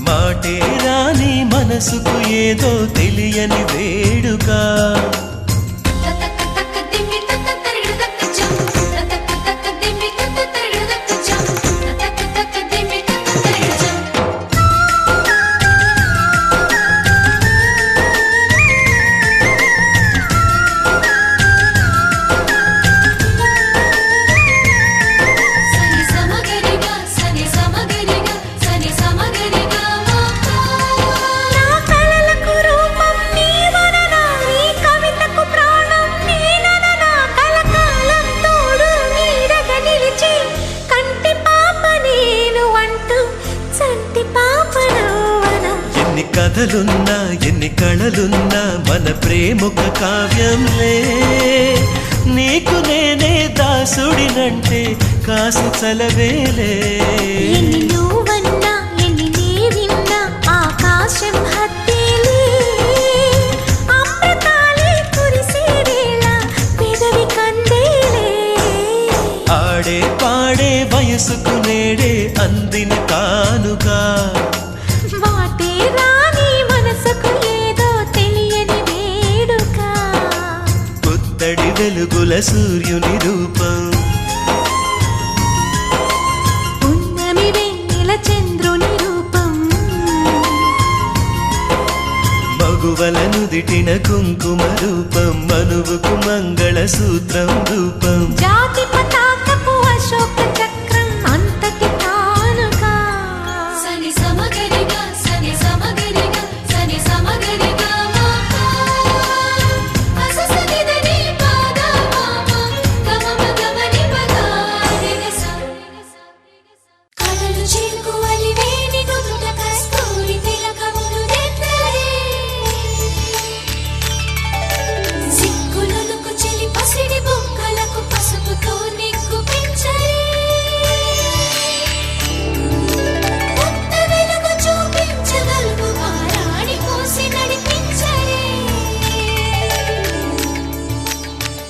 మాటే రాని మనసుకు ఏదో తెలియని వేడుక తత కథలున్నా ఎన్ని కళలున్నా మన ప్రేమొక కావ్యంలే నీకు నేనే దాసుడినంటే కాసి చలవేలే ఎన్ని నువ్వన్నా ఎన్ని నీవిన్నా ఆకాశం హద్దేలే అమృతాలే కురిసే వేళ పెదవి కందేలే ఆడే పాడే వయసుకు నేడే అందిన కానుగా వాటే రాని మనసుకు ఏదో తెలియని వేడుక పుత్తడి వెలుగుల సూర్యుని రూపం పున్నమి వెన్నెల చంద్రుని రూపం మగువల నుదిటిన కుంకుమ రూపం మనువుకు మంగళ సూత్రం రూపం జాతి పతాకపు అశోక చక్రం అంతటి కానుగా సని సమగరిగా సని సమగరిగా సని సమగరిగా మాపా అససనిదని పాదా మామ గమమ గమని పదా నిగస కలలు చిలుకు అలివేని నుదుట కస్తూరి తిలకములు నెత్తలే సిక్కులకు చెలి పసిడి బొక్కలకు పసుపుతో నిగ్గు పెంచలే కొత్త వెలుగు చూపించగలుగు మారాణి పోసి నడిపించలే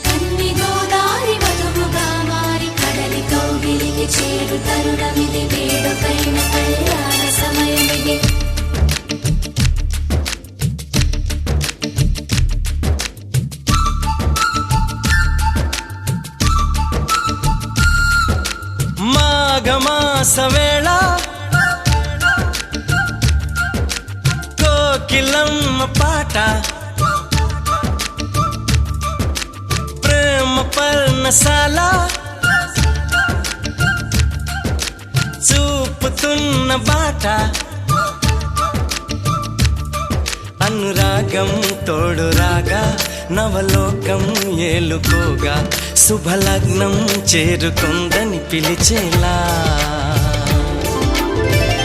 కన్ని గోదారి వధువుగా మారి కడలి కౌగిలికి చేరు తరుణమిది వేడుకైన కళ్యాణ సమయమిది మాఘమాస వేళ కోకిలమ్మ పాట ప్రేమ పర్ణశాల చూపుతున్న బాట అనురాగం తోడు రాగా నవలోకం ఏలుకోగా శుభలగ్నం చేరుకుందని పిలిచేలా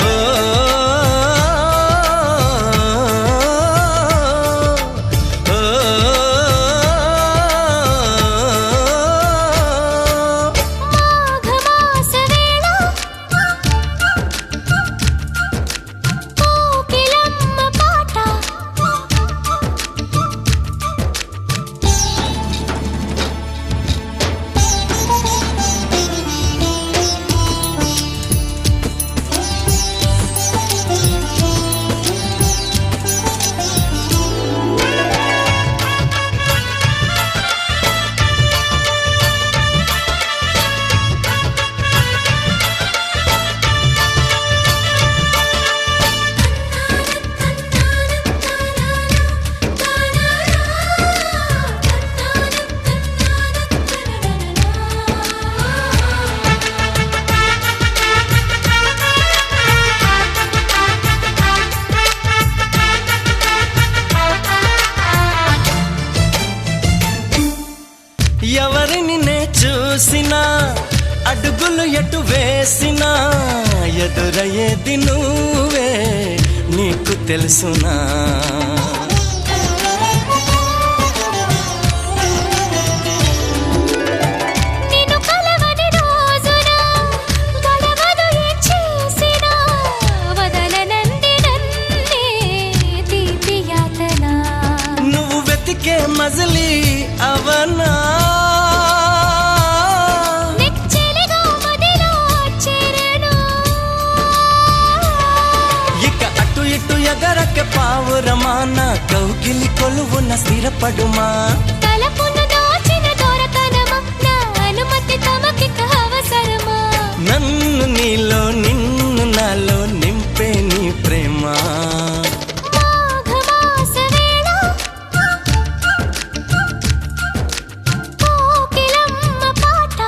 ఓ, ఓ, మాఘమాస వేళ కోకిలమ్మ పాట ఎవరిని నే చూసినా అడుగులు ఎటు వేసినా ఎదురయ్యేది నువ్వే నీకు తెలుసునా నిన్ను కలవని రోజున గడవదు ఏ చేసినా వదలనంది నన్నే తీపి యాతన నువ్వు వెతికే మజిలీ అవనా నెచ్చెలిగా మదిలో చేరను ఇక అటు ఇటు ఎగరక పావురమాన కౌగిలి కొలువున స్థిరపడుమా తలపును దాచిన దొరతనమా నా అనుమతి తమకిక అవసరమా నన్ను నీలో నిన్ను నాలో నింపే నీ ప్రేమ మాఘమాస వేళ కోకిలమ్మ పాట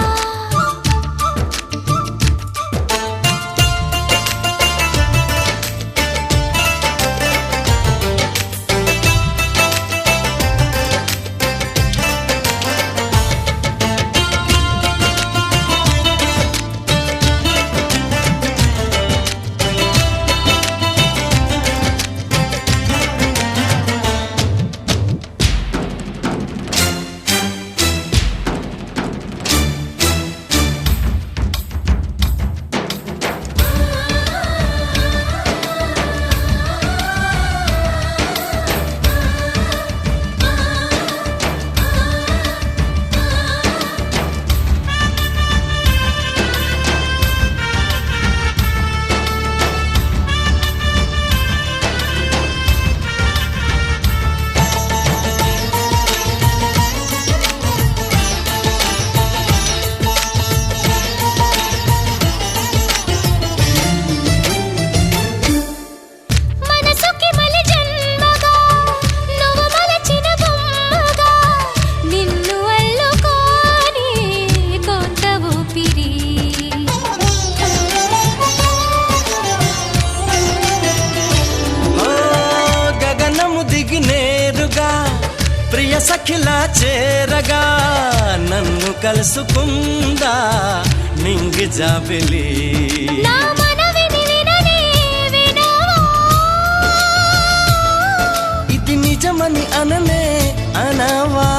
కలుసుకుందా నింగి జాబిలి నా మనవిని విననే వినవా ఇది నిజమని అననే అనవా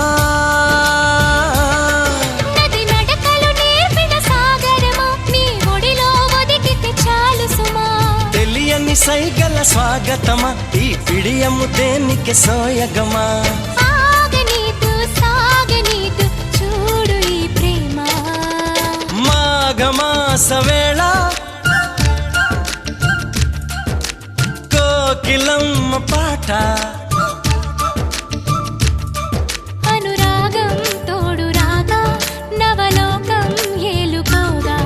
నది నడకలు నేర్పిన సాగరమా నీ ఒడిలో ఒదిగితే చాలు సుమా తెలియని సైగల స్వాగతమా ఈ పిడియము దేనికి సోయగమా ఆగనీదు సాగనీదు చూడు ఈ ప్రేమ మాఘమాస వేళ కోకిలమ్మ పాట అనురాగం తోడు రాగా నవలోకం ఏలుకోగా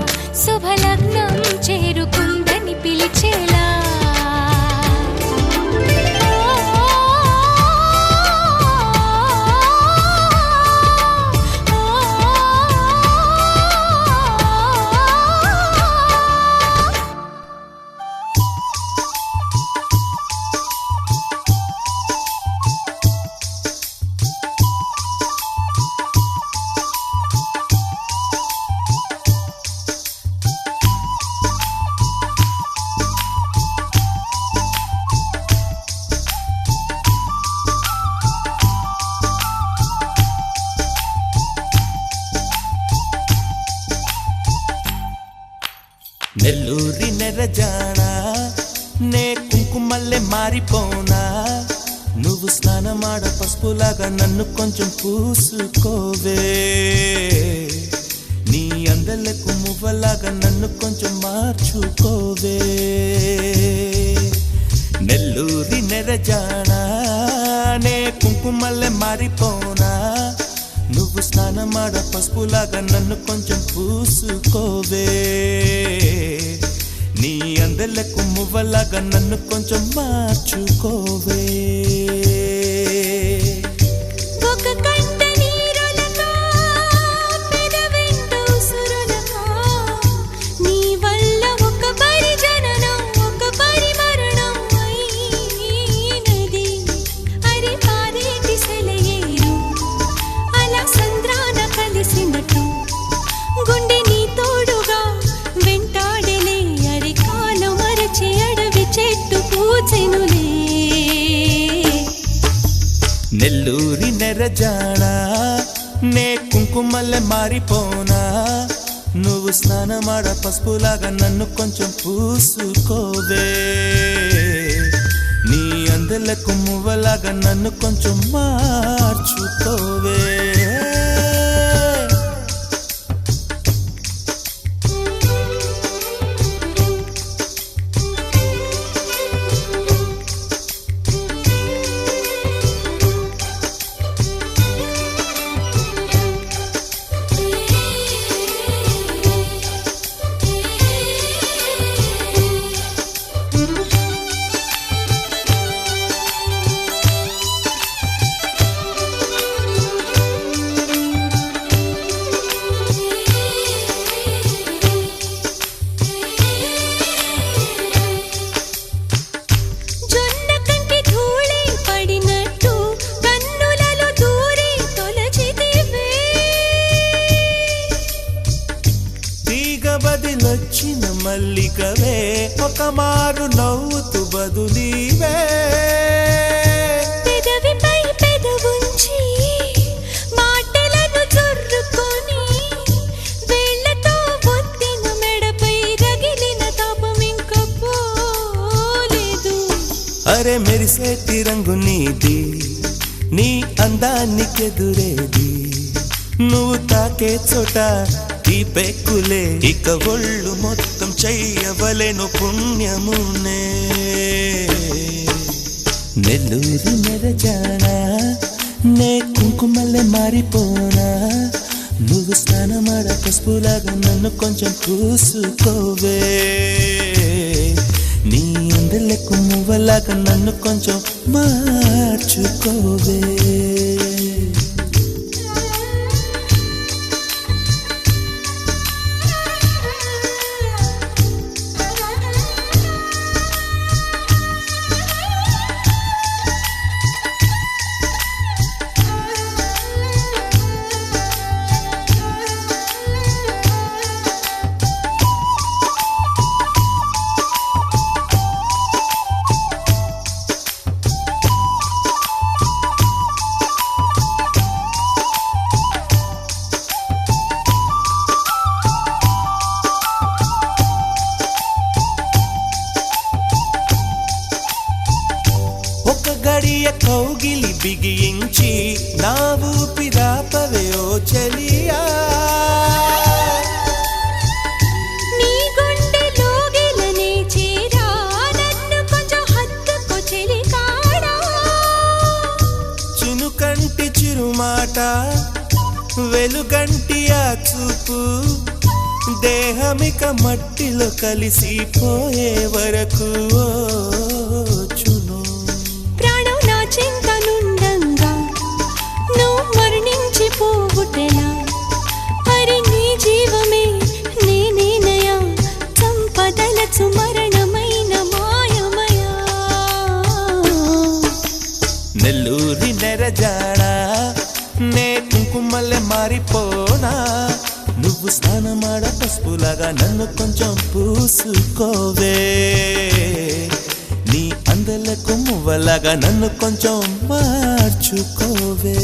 శుభలగ్నం చేరుకుందని పిలిచేలా నెల్లూరి నెరజానా నే కుంకుమల్లె మారిపోనా నువ్వు స్నానమాడ పసుపులాగా నన్ను కొంచెం పూసుకోవే నీ అందలకు మువ్వలాగా నన్ను కొంచెం మార్చుకోవే నెల్లూరి నెరజానా నే కుంకుమల్లె మారిపోనా నువ్వు స్నానమాడ పసుపులాగా నన్ను కొంచెం పూసుకోవే నీ అందలకు మువ్వలాగా నన్ను కొంచెం మార్చుకోవే ఒక కంట నీరులతో పెదవెంట ఉసురులతో నీ వల్ల ఒక పరిజననం ఒక పరిమరణం అయినది అరి పారేటి సెలయేరు అలా సంద్రాన కలిసినట్టు గుండె నీ తోడుగా వెంటాడలే అరి కాలు మరచి అడవి చెట్టు పూచెనులే నెల్లూరి నెరజానా నే కుంకుమల్లె మారిపోనా నువ్వు స్నానమాడ పసుపులాగా నన్ను కొంచెం పూసుకోవే నీ అందలకు మువ్వలాగా నన్ను కొంచెం మార్చుకోవే జొన్న కంటి ధూళి పడినట్టు కన్నులలో దూరి తొలచితివే తీగ బదిలొచ్చిన మల్లికవే ఒక మారు నవ్వుతూ బదులీవే పెదవిపై పెదవుంచి మాటలను జొర్రుకొని వేళ్లతో ఒత్తిన మెడపై రగిలిన తాపం ఇంక పోలేదు అరే మెరిసేటి రంగు నీది నీ అందానికెదురేది నువ్వు తాకే చోట ఈ పెక్కులే ఇక ఒళ్ళు మొత్తం చెయ్యవలెను పుణ్యమునే నెల్లూరి నెరజానా నే కుంకుమల్లె మారిపోనా నువ్వు స్నానమాడ పసుపులాగా నన్ను కొంచెం పూసుకోవే నీ అందలకు మువ్వలాగా నన్ను కొంచెం మార్చుకోవే వెలుగంటి ఆ చూపు దేహమిక మట్టిలో కలిసిపోయే వరకు చును ప్రాణం నా చింతనుండంగా నువ్వు మరణించి పోవుటెలా మరి నీ జీవమే నేనేనయా సంపదలచు మరణమైన మాయమయా నెల్లూరి నెరజాడా నే కుంకుమల్లె మారిపోనా నువ్వు స్నానమాడ పసుపులాగా నన్ను కొంచెం పూసుకోవే నీ అందలకు మువ్వలాగా నన్ను కొంచెం మార్చుకోవే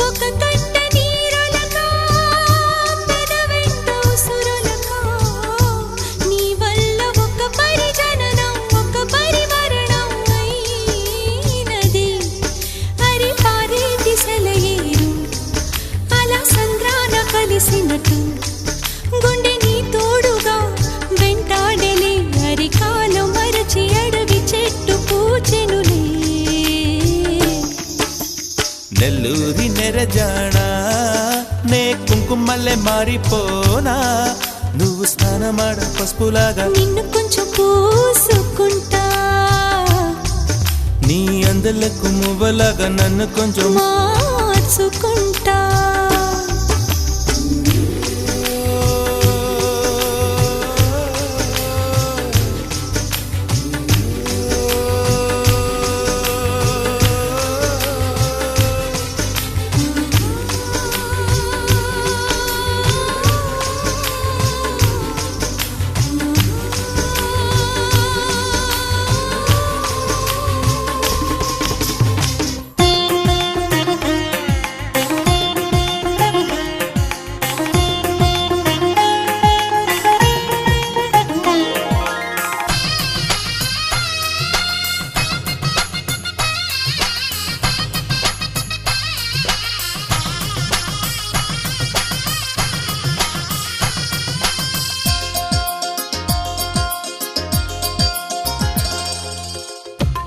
ఒక కంట నీరులకా పెదవెంట ఉసురులకా నీ వల్ల ఒక పరిజననం ఒక పరిమరణం అయినది హరి పారే దిశలయేరు అలా సంద్రాన కలిసినట్టు గుండె నీ తోడుగా వెంటాడలే అరికాలు మరచి అడవి చెట్టు పూచెనులే నెల్లూరి నెరజాడా నే కుంకుమల్లె మారిపోనా నువ్వు స్నానమాడ పసుపులాగా నిన్ను కొంచెం పూసుకుంటా నీ అందలకు మువ్వలాగా నన్ను కొంచెం మార్చుకుంటా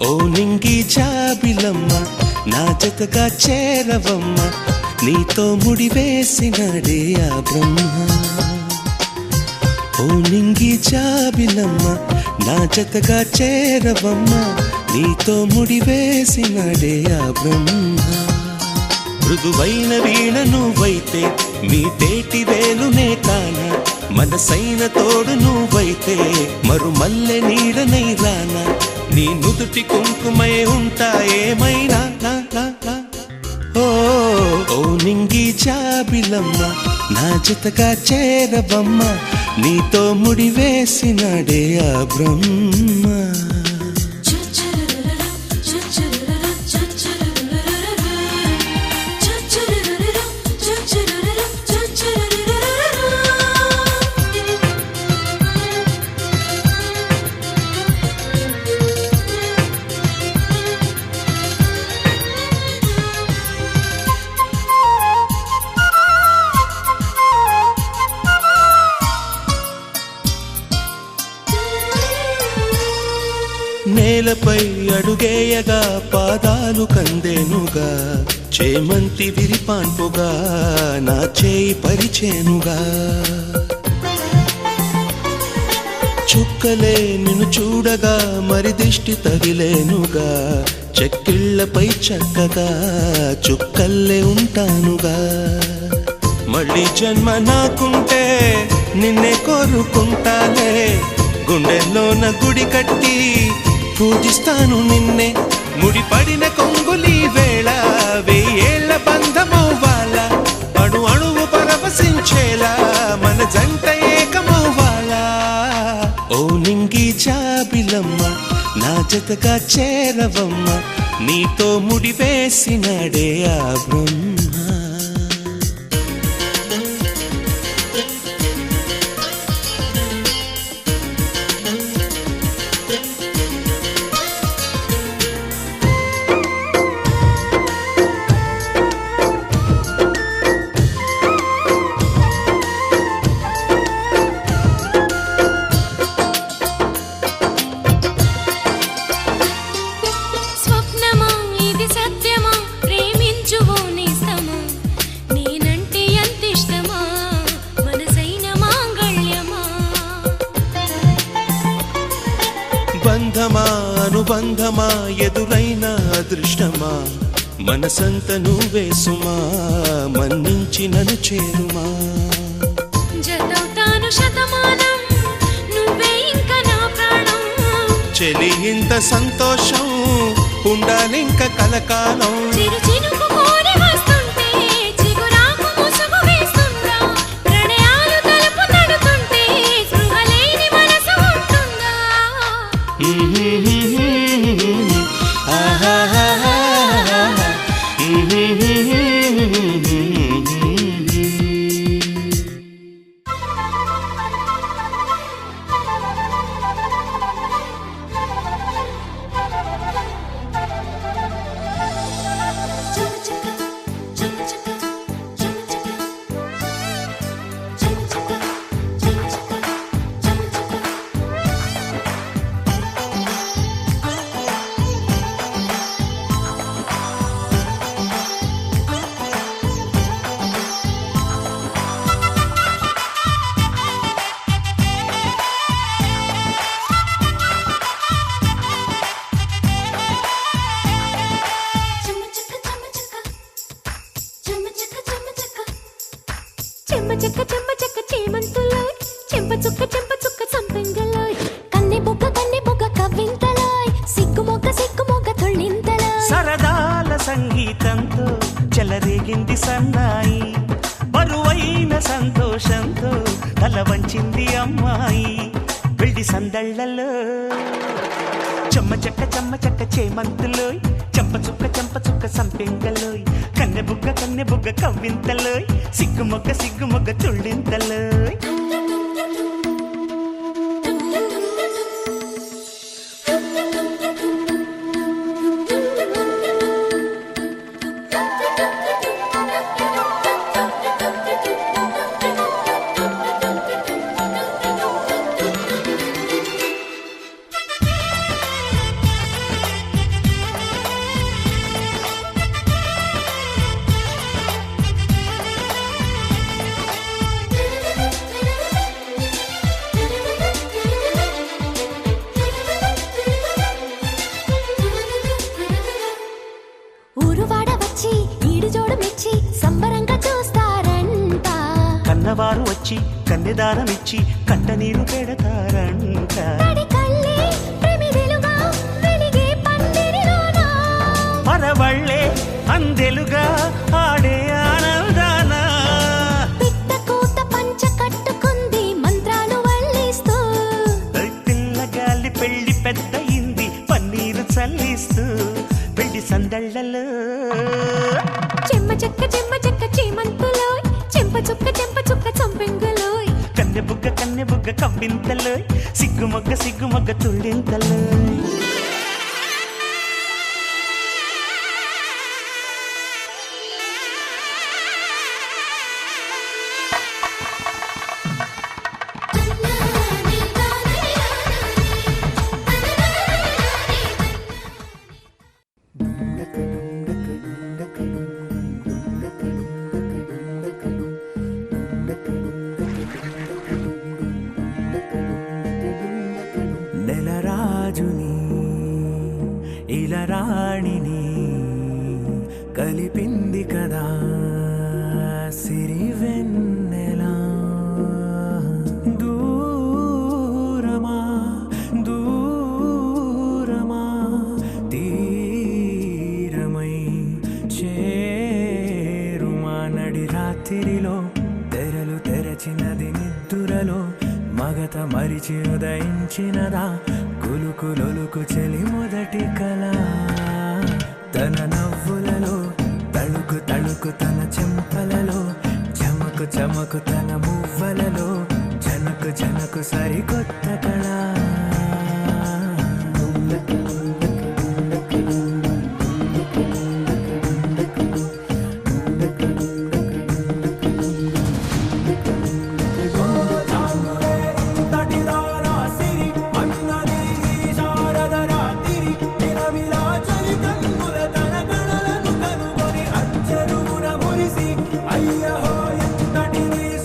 ఓ నింగి జాబిలమ్మ నా జతగా చేరవమ్మ నీతో ముడివేసినడే ఆ బ్రహ్మ ఓ నింగి జాబిలమ్మ నా జతగా చేరవమ్మ నీతో ముడివేసినడే ఆ బ్రహ్మ మృదువైన వీణ నువ్వైతే మీటేటి వేలునే కాన మనసైన తోడు నువ్వైతే మరుమల్లె నీడనై రానా నీ నుదుటి కుంకుమై ఉంటా ఏమైనా ఓ ఓ నింగి జాబిలమ్మ నా జతగా చేరవమ్మ నీతో ముడివేసినడే ఆ బ్రహ్మ నేలపై అడుగేయగా పాదాలు కందేనుగా చేమంతి విరిపాన్పుగా నా చేయి పరిచేనుగా చుక్కలే నిన్ను చూడగా మరి దిష్టి తగిలేనుగా చెక్కిళ్లపై చక్కగా చుక్కల్లే ఉంటానుగా మళ్ళీ జన్మ నాకుంటే నిన్నే కోరుకుంటాలే గుండెల్లోన గుడి కట్టి పూజిస్తాను నిన్నే ముడిపడిన కొంగులి వేళ వెయ్యేళ్ల బంధమవ్వాల అణు అణువు పరవశించేలా మన జంట ఏకమవ్వాలా ఓ నింగి జాబిలమ్మ నా జతగా చేరవమ్మ నీతో ముడివేసినడే ఆ బ్రహ్మ స్వప్నమా ఇది సత్యమా ప్రేమించువో నీ అనుబంధమా ఎదురైన అదృష్టమా మనసంత నువ్వే సుమా మన్నించి నన్ను చేరుమా జతవుతాను శతమానం నువ్వే ఇంకా నా ప్రాణం చెలి ఇంత సంతోషం ఉండాలింక కలకాలం చిరు చినుకు కోరి వస్తుంటే చిగురాకు ముసుగు వేస్తుందా ప్రణయాలు తలుపు తడుతుంటే స్పృహలేని మనసు ఉంటుందా చెమ్మ చెక్క చేమంతులోయ్ చెంప చుక్క సంపెంగలోయ్ కన్నె బొగ్గ కవ్వింతలోయ్ సిగ్గు మొగ్గ తొళ్ళింతలోయ్ సరదాల సంగీతంతో చెలరేగింది సన్నాయి బరువైన సంతోషంతో తల వంచింది అమ్మాయి వెళ్ళి సందళ్ళలో చెమ్మ చెక్క చేమంతులోయ్ చెంప చుక్క సంపెంగలోయ్ కన్నె బుగ్గ కవ్వింతలోయ్ సిగ్గు మొగ్గ తుళ్ళింతలోయ్ కన్నవారు వచ్చి కన్నెదారమిచ్చి కంట నీరు పెడతారంట పరవళ్ళే అందెలుగా ఆడే ఆనందాన పిట్టకూత పంచ కట్టుకుంది మంత్రాలు వల్లిస్తూ పిల్లగాలి పెళ్లి పెద్దయింది పన్నీరు చల్లిస్తూ పెళ్లి సందళ్ళలో చెమ్మ చెక్క చేమంతులోయ్ చెంప చుక్క సంపెంగలోయ్ కన్నె బుగ్గ కవ్వింతలోయ్ సిగ్గు మొగ్గ తుళ్ళింతలోయ్ నెలరాజుని ఇలరాణిని కలిపింది కదా సిరివెన్నెలా దూరమా తీరమై చేరుమా నడి రాత్రిలో తెరలు తెరచినది నిద్దురలో మగత మరిచి ఉదయించినదా కులుకు చెలి మొదటి కళ తన నవ్వులలో తళుకు తన చెంపలలో చమకు తన మువ్వలలో జనకు సరికొత్త కళ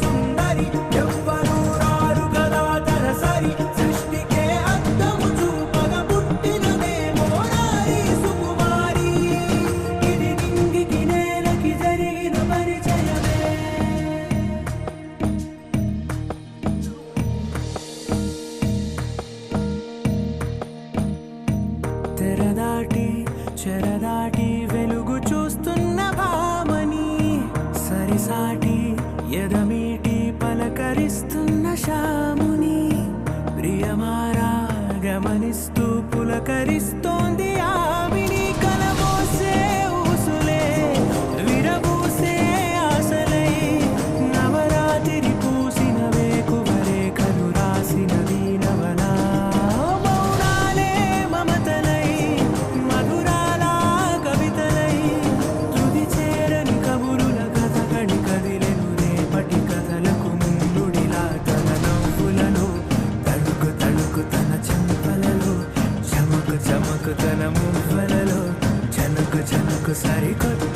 సుందరి ఎవ్వరూ రారు కదా తరసరి సృష్టికే అద్దము చూపగ పుట్టినదే ఎదమీటి పలకరిస్తున్న శాముని ప్రియమారా గమనిస్తూ పులకరిస్తోంది ఆవిని కలబోసే ఊసులే విరబూసే ఆశలై నవరాత్రి పూసిన వేకువరే కను రాసిన దీనవనా మౌనాలే మమతలై మధురాల కవితలై తుది చేరని కబురుల కథ కడి కదిలెను రేపటి కథలకు ముందుడిలా తన నవ్వులను తడుకు తడుకు తన చెంపలలో చమకు చమకు తన మువ్వలలో చనుకు చనుకు సరికొత్త